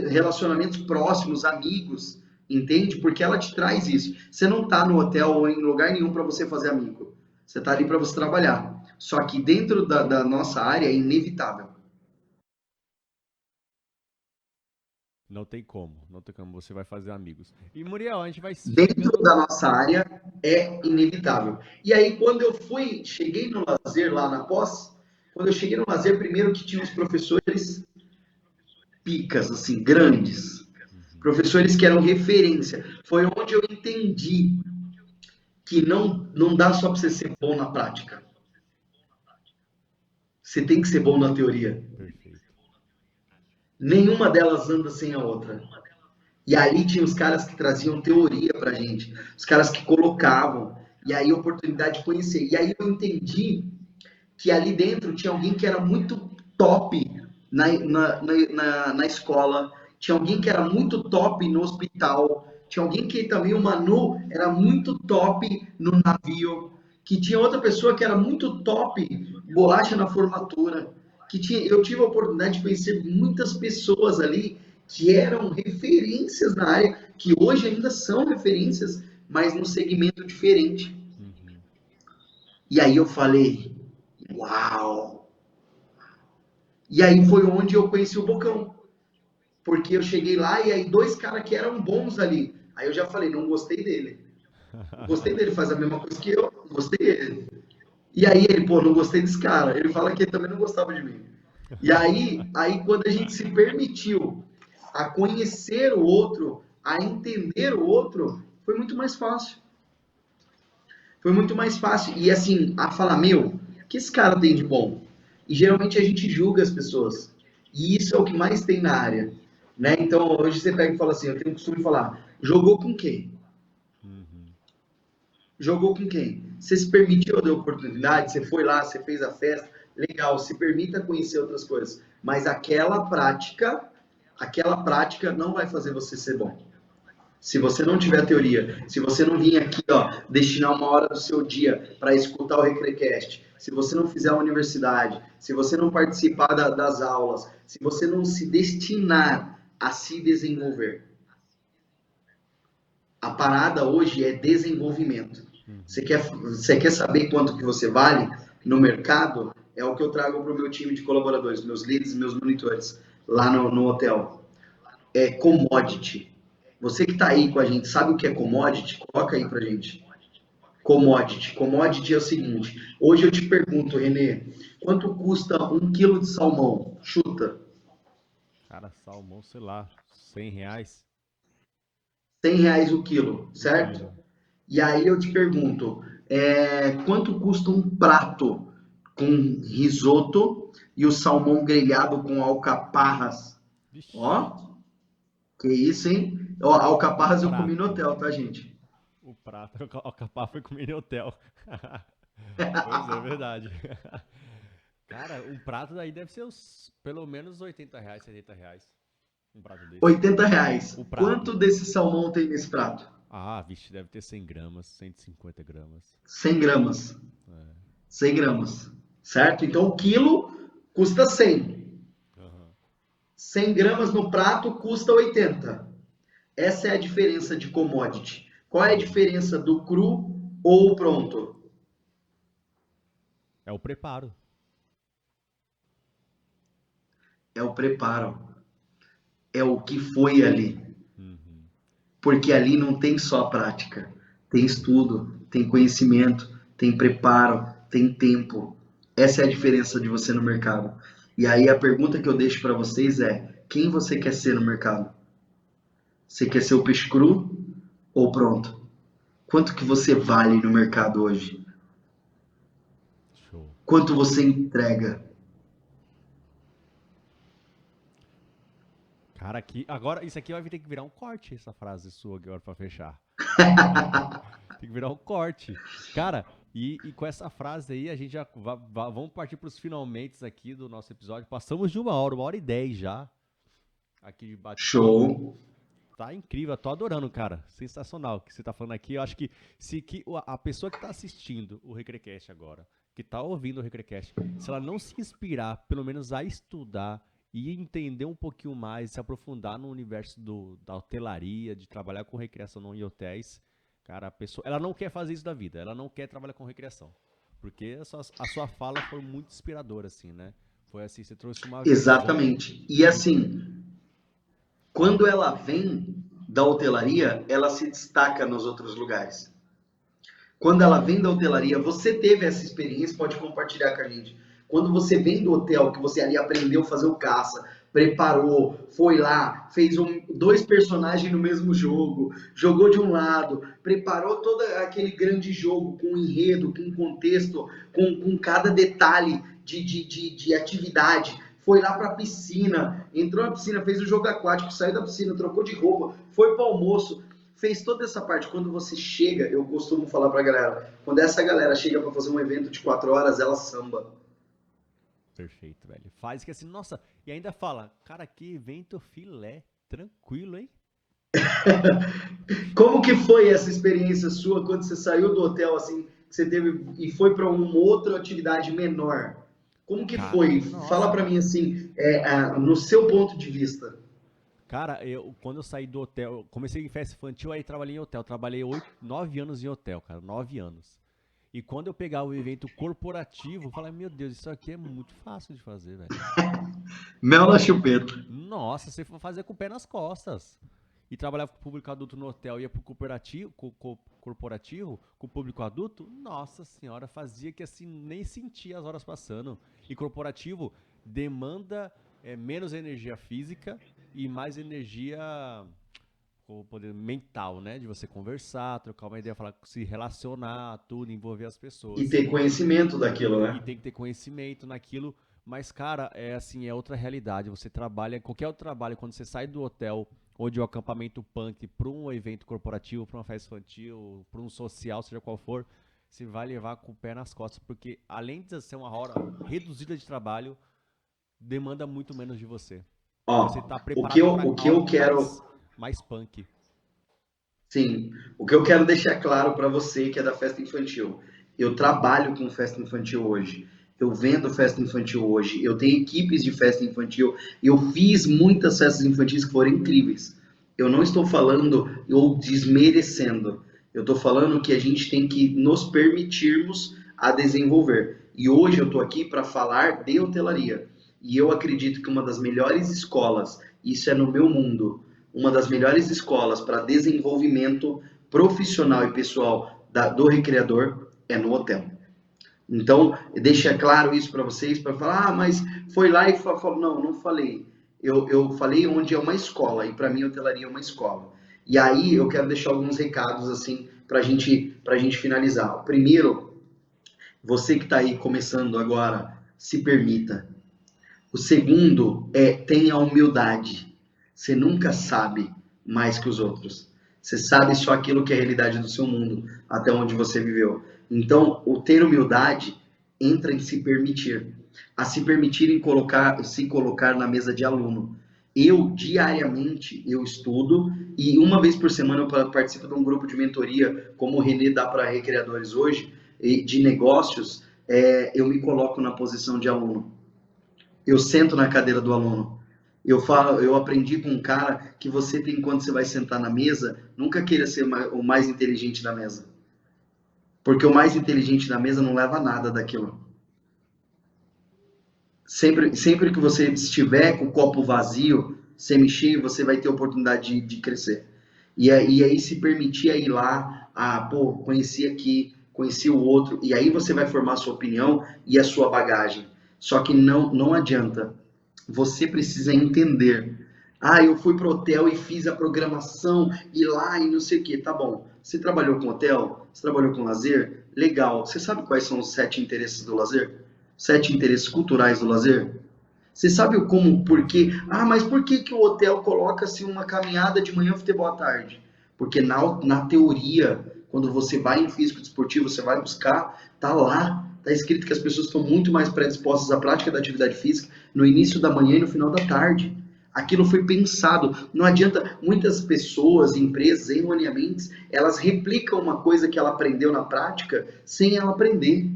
relacionamentos próximos, amigos, entende? Porque ela te traz isso. Você não está no hotel ou em lugar nenhum para você fazer amigo. Você está ali para você trabalhar. Só que dentro da nossa área é inevitável. Não tem como, você vai fazer amigos. E Muriel, a gente vai Dentro chegando. da nossa área é inevitável. E aí, quando cheguei no lazer lá na pós, quando eu cheguei no lazer, primeiro que tinha os professores picas, assim, grandes, Uhum, professores que eram referência. Foi onde eu entendi que não dá só para você ser bom na prática. Você tem que ser bom na teoria. perfeito. Nenhuma delas anda sem a outra. E ali tinha os caras que traziam teoria pra gente, os caras que colocavam, e aí a oportunidade de conhecer. E aí eu entendi que ali dentro tinha alguém que era muito top na escola, tinha alguém que era muito top no hospital, tinha alguém que também, o Manu, era muito top no navio, que tinha outra pessoa que era muito top, bolacha na formatura, eu tive a oportunidade de conhecer muitas pessoas ali que eram referências na área, que hoje ainda são referências, mas num segmento diferente. Uhum. E aí eu falei, uau! E aí foi onde eu conheci o Bocão. Porque eu cheguei lá e aí dois caras que eram bons ali. Aí eu já falei, não gostei dele. Não gostei dele, faz a mesma coisa que eu, não gostei dele. E aí ele, pô, não gostei desse cara. Ele fala que ele também não gostava de mim. E aí quando a gente se permitiu a conhecer o outro, a entender o outro, foi muito mais fácil. Foi muito mais fácil. E assim, a falar, meu, o que esse cara tem de bom? E geralmente a gente julga as pessoas. E isso é o que mais tem na área. Né? Então, hoje você pega e fala assim, eu tenho o costume de falar, jogou com quem? Uhum. Jogou com quem? Você se permitiu a oportunidade, você foi lá, você fez a festa, legal, se permita conhecer outras coisas. Mas aquela prática não vai fazer você ser bom. Se você não tiver teoria, se você não vir aqui, ó, destinar uma hora do seu dia para escutar o Recrecast, se você não fizer a universidade, se você não participar das aulas, se você não se destinar a se desenvolver, a parada hoje é desenvolvimento. Você Uhum. quer, você quer saber quanto que você vale no mercado? É o que eu trago para o meu time de colaboradores, meus leads, meus monitores, lá no hotel. É commodity. Você que está aí com a gente, sabe o que é commodity? Coloca aí para gente. Commodity. Commodity é o seguinte. Hoje eu te pergunto, Renê, quanto custa 1 quilo de salmão? Chuta. Cara, salmão, sei lá, R$ 100 R$ 100 o quilo, o certo? quilo. E aí eu te pergunto, quanto custa um prato com risoto e o salmão grelhado com alcaparras? Vixe, Ó, que isso, hein? Ó, o alcaparras eu comi no prato. hotel, tá, gente? O prato. O capaz foi comer em hotel. Pois é, verdade. Cara, um prato daí deve ser pelo menos R$ 80, R$ 70. Um prato desse. R$ 80. O prato. Quanto desse salmão tem nesse prato? Ah, vixe, deve ter 100 gramas, 150 gramas. 100 gramas. É. 100 gramas. Certo? Então o quilo custa 100. Aham. 100 gramas no prato custa 80. Essa é a diferença de commodity. Qual é a Uhum. diferença do cru ou pronto? É o preparo. É o preparo. É o que foi ali. Uhum. Porque ali não tem só prática. Tem estudo, tem conhecimento, tem preparo, tem tempo. Essa é a diferença de você no mercado. E aí a pergunta que eu deixo para vocês é: quem você quer ser no mercado? Você quer ser o peixe cru ou pronto? Quanto que você vale no mercado hoje? quanto você entrega. Cara, agora isso aqui vai ter que virar um corte, essa frase sua agora pra fechar. Tem que virar um corte. Cara, e com essa frase aí, a gente já vamos partir pros finalmente aqui do nosso episódio. Passamos de 1 hora e 10 já. Aqui de bate-papo. Show. Tá incrível, eu tô adorando, cara. Sensacional o que você tá falando aqui. Eu acho que se a pessoa que tá assistindo o Recrecast agora, que tá ouvindo o Recrecast, se ela não se inspirar, pelo menos a estudar e entender um pouquinho mais, se aprofundar no universo da hotelaria, de trabalhar com recreação em hotéis, cara, a pessoa, ela não quer fazer isso da vida, ela não quer trabalhar com recreação. Porque a sua fala foi muito inspiradora, assim, né? Foi assim, você trouxe uma visão. Exatamente. E assim, quando ela vem da hotelaria, ela se destaca nos outros lugares. Quando ela vem da hotelaria, você teve essa experiência, pode compartilhar com a gente. Quando você vem do hotel, que você ali aprendeu a fazer o caça, preparou, foi lá, fez dois personagens no mesmo jogo, jogou de um lado, preparou todo aquele grande jogo com enredo, com contexto, com cada detalhe de atividade. Foi lá para a piscina, entrou na piscina, fez o jogo aquático, saiu da piscina, trocou de roupa, foi para o almoço, fez toda essa parte. Quando você chega, eu costumo falar pra galera, quando essa galera chega pra fazer um evento de 4 horas, ela samba. Perfeito, velho. Faz que assim, nossa, e ainda fala, cara, que evento filé, tranquilo, hein? Como que foi essa experiência sua quando você saiu do hotel, assim, que você teve e foi pra uma outra atividade menor? Como que foi? Fala Nossa, pra mim, assim, no seu ponto de vista. cara, quando eu saí do hotel, eu comecei em festa infantil, aí trabalhei em hotel. Trabalhei 9 anos em hotel, cara, 9 anos. E quando eu pegava o evento corporativo, eu falava, meu Deus, isso aqui é muito fácil de fazer, velho. Mel na chupeta. Nossa, você for fazer com o pé nas costas. E trabalhava com o público adulto no hotel, ia pro corporativo, corporativo, com o público adulto, nossa senhora, fazia que assim, nem sentia as horas passando. E corporativo demanda menos energia física e mais energia poder mental, né? De você conversar, trocar uma ideia, falar, se relacionar, tudo, envolver as E pessoas. ter conhecimento daquilo, E né? tem que ter conhecimento naquilo. Mas, cara, é assim, é outra realidade. Você trabalha, qualquer outro trabalho, quando você sai do hotel ou de um acampamento punk para um evento corporativo, para uma festa infantil, para um social, seja qual for, você vai levar com o pé nas costas, porque além de ser uma hora reduzida de trabalho, demanda muito menos de você. E você Ó, está o que preparado eu, para o que eu algo quero, mais punk. sim, o que eu quero deixar claro para você que é da festa infantil. Eu trabalho com festa infantil hoje. Eu vendo festa infantil hoje. Eu tenho equipes de festa infantil. Eu fiz muitas festas infantis que foram incríveis. Eu não estou falando ou desmerecendo. Eu estou falando que a gente tem que nos permitirmos a desenvolver. E hoje eu estou aqui para falar de hotelaria. E eu acredito que uma das melhores escolas, isso é no meu mundo, uma das melhores escolas para desenvolvimento profissional e pessoal do recreador é no hotel. Então, deixa claro isso para vocês, para falar, mas foi lá e falou, não, não falei. Eu falei onde é uma escola, e para mim a hotelaria é uma escola. E aí eu quero deixar alguns recados assim para a gente finalizar. Primeiro, você que está aí começando agora, se permita. O segundo é tenha humildade. Você nunca sabe mais que os outros. Você sabe só aquilo que é a realidade do seu mundo, até onde você viveu. Então, o ter humildade entra em se permitir. A se permitir em se colocar na mesa de aluno. Eu, diariamente, eu estudo e uma vez por semana eu participo de um grupo de mentoria, como o Renê dá para recreadores hoje, de negócios, eu me coloco na posição de aluno. Eu sento na cadeira do aluno. Eu aprendi com um cara que você tem, quando você vai sentar na mesa, nunca queira ser o mais inteligente da mesa. Porque o mais inteligente da mesa não leva nada daquilo. Sempre que você estiver com o copo vazio, semi-cheio, você vai ter oportunidade de crescer. E aí se permitir ir lá, conheci aqui, conheci o outro, e aí você vai formar a sua opinião e a sua bagagem. Só que não adianta. Você precisa entender. Eu fui pro hotel e fiz a programação, e lá e não sei o que. Tá bom. Você trabalhou com hotel? Você trabalhou com lazer? Legal. Você sabe quais são os 7 interesses do lazer? 7 interesses culturais do lazer? Você sabe como, por quê? Ah, mas por que que o hotel coloca-se uma caminhada de manhã e futebol à tarde? Porque na teoria, quando você vai em físico desportivo, você vai buscar, tá lá, tá escrito que as pessoas estão muito mais predispostas à prática da atividade física no início da manhã e no final da tarde. Aquilo foi pensado. Não adianta, muitas pessoas, empresas, erroneamente, elas replicam uma coisa que ela aprendeu na prática sem ela aprender,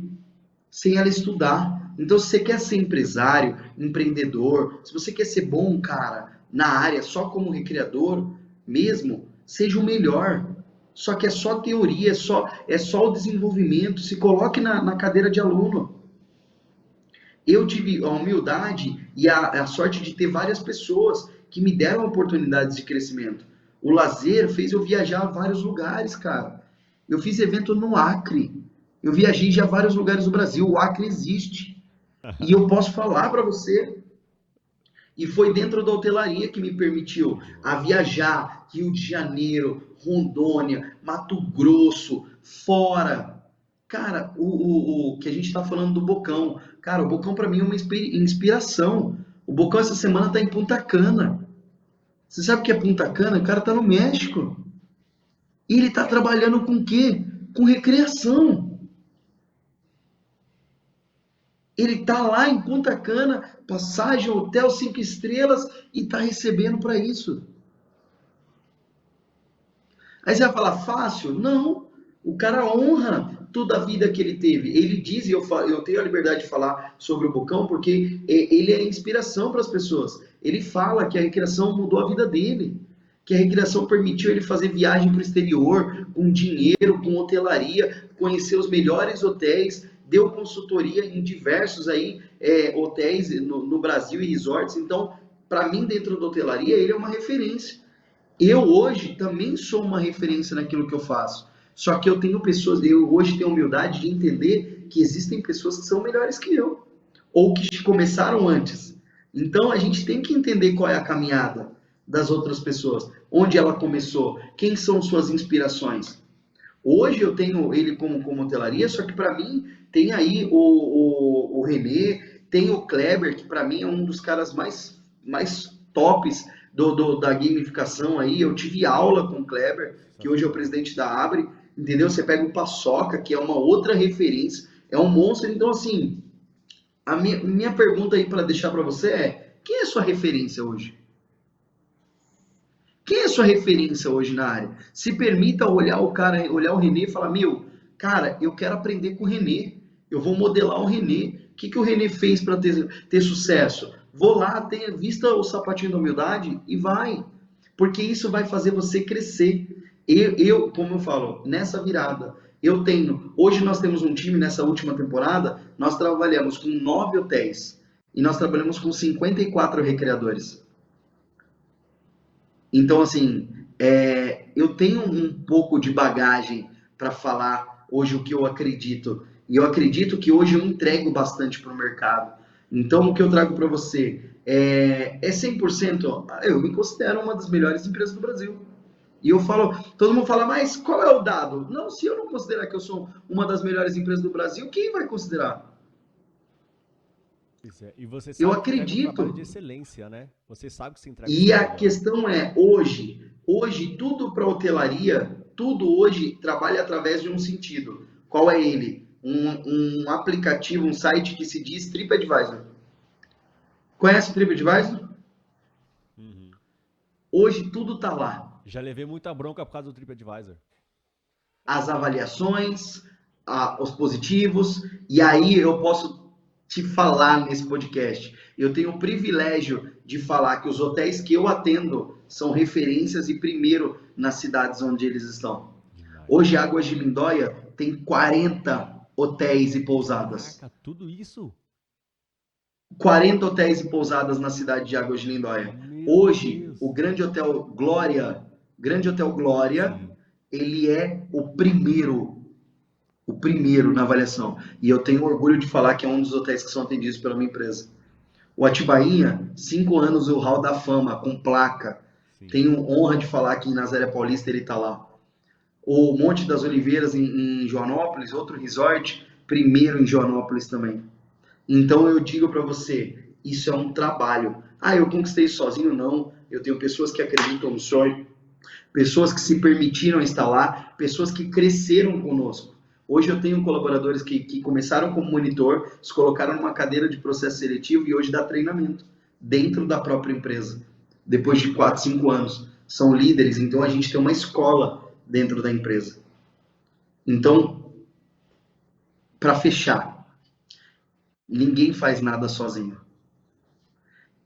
sem ela estudar. Então, se você quer ser empresário, empreendedor, se você quer ser bom, cara, na área, só como recreador mesmo, seja o melhor. Só que é só teoria, é só o desenvolvimento. Se coloque na cadeira de aluno. Eu tive a humildade e a sorte de ter várias pessoas que me deram oportunidades de crescimento. O lazer fez eu viajar a vários lugares, cara. Eu fiz evento no Acre. Eu viajei já a vários lugares do Brasil. O Acre existe. E eu posso falar para você. E foi dentro da hotelaria que me permitiu a viajar Rio de Janeiro, Rondônia, Mato Grosso, fora. Cara, o que a gente está falando do Bocão. Cara, o Bocão para mim é uma inspiração. O Bocão essa semana está em Punta Cana. Você sabe o que é Punta Cana? O cara está no México. E ele está trabalhando com o quê? Com recreação. Ele tá lá em Punta Cana, passagem, hotel 5 estrelas e tá recebendo para isso. Aí você vai falar fácil? Não. O cara honra toda a vida que ele teve. Ele diz, e eu tenho a liberdade de falar sobre o Bocão, porque ele é inspiração para as pessoas. Ele fala que a recreação mudou a vida dele. Que a recreação permitiu ele fazer viagem para o exterior, com dinheiro, com hotelaria, conhecer os melhores hotéis, deu consultoria em diversos aí, hotéis no Brasil e resorts. Então, para mim, dentro da hotelaria, ele é uma referência. Eu hoje também sou uma referência naquilo que eu faço. Só que eu hoje tenho a humildade de entender que existem pessoas que são melhores que eu, ou que começaram antes. Então a gente tem que entender qual é a caminhada das outras pessoas, onde ela começou, quem são suas inspirações. Hoje eu tenho ele como hotelaria, só que para mim tem aí o Renê, tem o Kleber, que para mim é um dos caras mais tops da gamificação aí. Eu tive aula com o Kleber, que hoje é o presidente da Abre, entendeu? Você pega o Paçoca, que é uma outra referência, é um monstro. Então, assim, a minha pergunta aí para deixar para você é: quem é sua referência hoje? Quem é sua referência hoje na área? Se permita olhar o cara, olhar o Renê e falar: meu, cara, eu quero aprender com o Renê. Eu vou modelar o Renê. O que o Renê fez para ter sucesso? Vou lá, vista o sapatinho da humildade e vai. Porque isso vai fazer você crescer. Como eu falo, nessa virada, hoje nós temos um time, nessa última temporada, nós trabalhamos com 9 hotéis. E nós trabalhamos com 54 recreadores. Então, assim, eu tenho um pouco de bagagem para falar hoje o que eu acredito. E eu acredito que hoje eu entrego bastante para o mercado. Então, o que eu trago para você é 100%. Eu me considero uma das melhores empresas do Brasil. E eu falo, todo mundo fala, mas qual é o dado? Não, se eu não considerar que eu sou uma das melhores empresas do Brasil, quem vai considerar? E você Eu sabe que entrega um trabalho de acredito. excelência, né? Você sabe que você entrega um E trabalho a legal. questão é, hoje tudo para hotelaria, tudo hoje trabalha através de um sentido. Qual é ele? Um aplicativo, um site que se diz TripAdvisor. Conhece o TripAdvisor? Uhum. Hoje tudo está lá. Já levei muita bronca por causa do TripAdvisor. As avaliações, os positivos, e aí eu posso te falar nesse podcast. Eu tenho o privilégio de falar que os hotéis que eu atendo são referências e primeiro nas cidades onde eles estão. Demais. Hoje, Águas de Lindóia tem 40 hotéis e pousadas. Caraca, tudo isso? 40 hotéis e pousadas na cidade de Águas de Lindóia. Meu Hoje, Deus. o Grande Hotel Glória, Sim. ele é o primeiro na avaliação. E eu tenho orgulho de falar que é um dos hotéis que são atendidos pela minha empresa. O Atibainha, 5 anos o Hall da Fama, com placa. Sim. Tenho honra de falar que em Nazaré Paulista ele está lá. O Monte das Oliveiras em Joanópolis, outro resort, primeiro em Joanópolis também. Então eu digo para você, isso é um trabalho. Ah, eu conquistei sozinho? Não. Eu tenho pessoas que acreditam no sonho, pessoas que se permitiram estar lá, pessoas que cresceram conosco. Hoje eu tenho colaboradores que começaram como monitor, se colocaram numa cadeira de processo seletivo e hoje dá treinamento dentro da própria empresa. Depois de 4, 5 anos. São líderes, então a gente tem uma escola dentro da empresa. Então, para fechar, ninguém faz nada sozinho.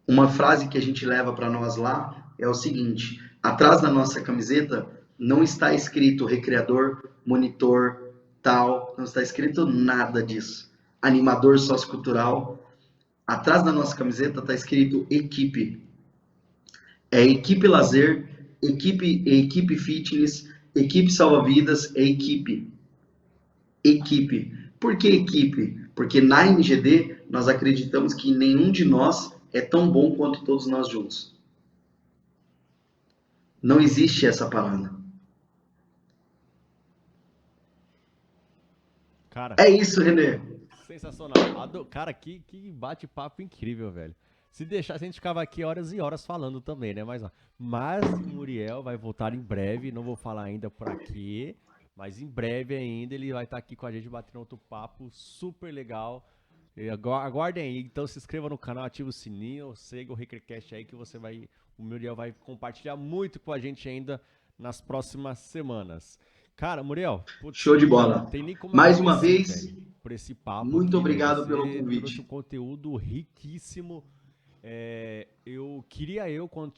Uma frase que a gente leva para nós lá é o seguinte: atrás da nossa camiseta não está escrito recreador, monitor, tal, não está escrito nada disso. Animador sociocultural. Atrás da nossa camiseta está escrito equipe. É equipe lazer, equipe fitness, equipe salva-vidas, é equipe. Equipe. Por que equipe? Porque na NGD nós acreditamos que nenhum de nós é tão bom quanto todos nós juntos. Não existe essa parada. Cara, É isso, Renê. sensacional. Cara, que bate-papo incrível, velho. Se deixasse, a gente ficava aqui horas e horas falando também, né? Mas o Muriel vai voltar em breve, não vou falar ainda por aqui, mas em breve ainda ele vai estar aqui com a gente batendo outro papo super legal. E aguardem aí, então se inscreva no canal, ative o sininho, siga o Recrecast aí que o Muriel vai compartilhar muito com a gente ainda nas próximas semanas. Cara, Muriel, putz, Show de bola. tem nem como Mais uma agradecer, vez, velho, por esse papo muito aqui, velho. obrigado pelo Você trouxe um convite. conteúdo riquíssimo. Quando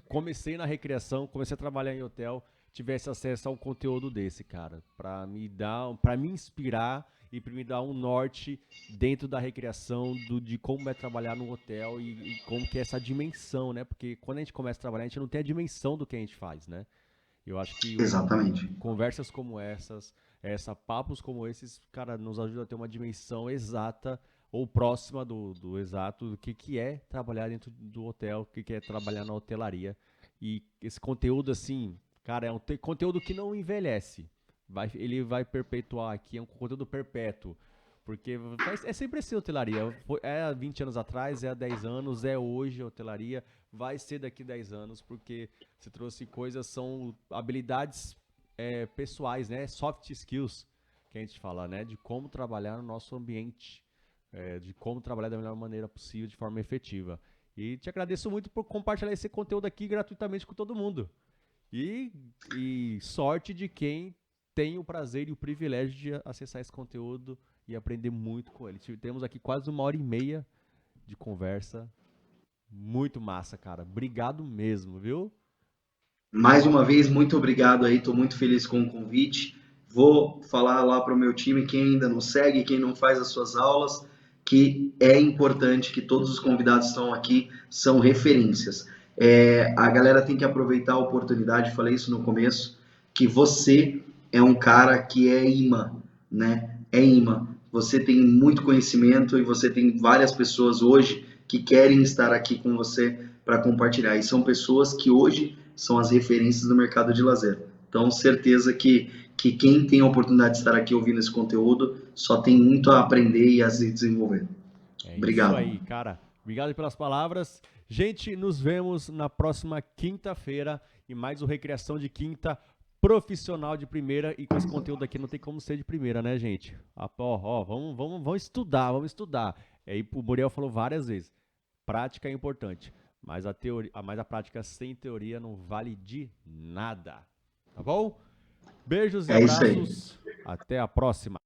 comecei na recreação, comecei a trabalhar em hotel, tivesse acesso a um conteúdo desse, cara, para me inspirar e para me dar um norte dentro da recreação de como é trabalhar no hotel e como que é essa dimensão, né? Porque quando a gente começa a trabalhar, a gente não tem a dimensão do que a gente faz, né? Eu acho que Exatamente. conversas como papos como esses, cara, nos ajuda a ter uma dimensão exata ou próxima do exato do que é trabalhar dentro do hotel, o que é trabalhar na hotelaria. E esse conteúdo, assim, cara, é um conteúdo que não envelhece. Ele vai perpetuar aqui, é um conteúdo perpétuo. Porque é sempre assim a hotelaria. É há 20 anos atrás, é há 10 anos, é hoje a hotelaria. Vai ser daqui 10 anos, porque você trouxe coisas, são habilidades pessoais, né? Soft skills, que a gente fala, né? De como trabalhar no nosso ambiente, de como trabalhar da melhor maneira possível, de forma efetiva. E te agradeço muito por compartilhar esse conteúdo aqui gratuitamente com todo mundo. E, e sorte de quem tem o prazer e o privilégio de acessar esse conteúdo e aprender muito com ele. Temos aqui quase 1h30 de conversa. Muito massa, cara. Obrigado mesmo, viu? Mais uma vez, muito obrigado aí, estou muito feliz com o convite. Vou falar lá para o meu time, quem ainda não segue, quem não faz as suas aulas, que é importante que todos os convidados que estão aqui são referências. A galera tem que aproveitar a oportunidade, falei isso no começo, que você é um cara que é imã, né? É imã. Você tem muito conhecimento e você tem várias pessoas hoje que querem estar aqui com você para compartilhar. E são pessoas que hoje são as referências do mercado de lazer. Então, certeza que quem tem a oportunidade de estar aqui ouvindo esse conteúdo só tem muito a aprender e a se desenvolver. É isso Obrigado. aí, cara. Obrigado pelas palavras. Gente, nos vemos na próxima quinta-feira em mais um Recreação de Quinta profissional de primeira. E com esse conteúdo aqui não tem como ser de primeira, né, gente? Vamos estudar, vamos estudar. Aí o Muriel falou várias vezes. Prática é importante, mas a prática sem teoria não vale de nada. Tá bom? Beijos e É isso aí. abraços. Até a próxima.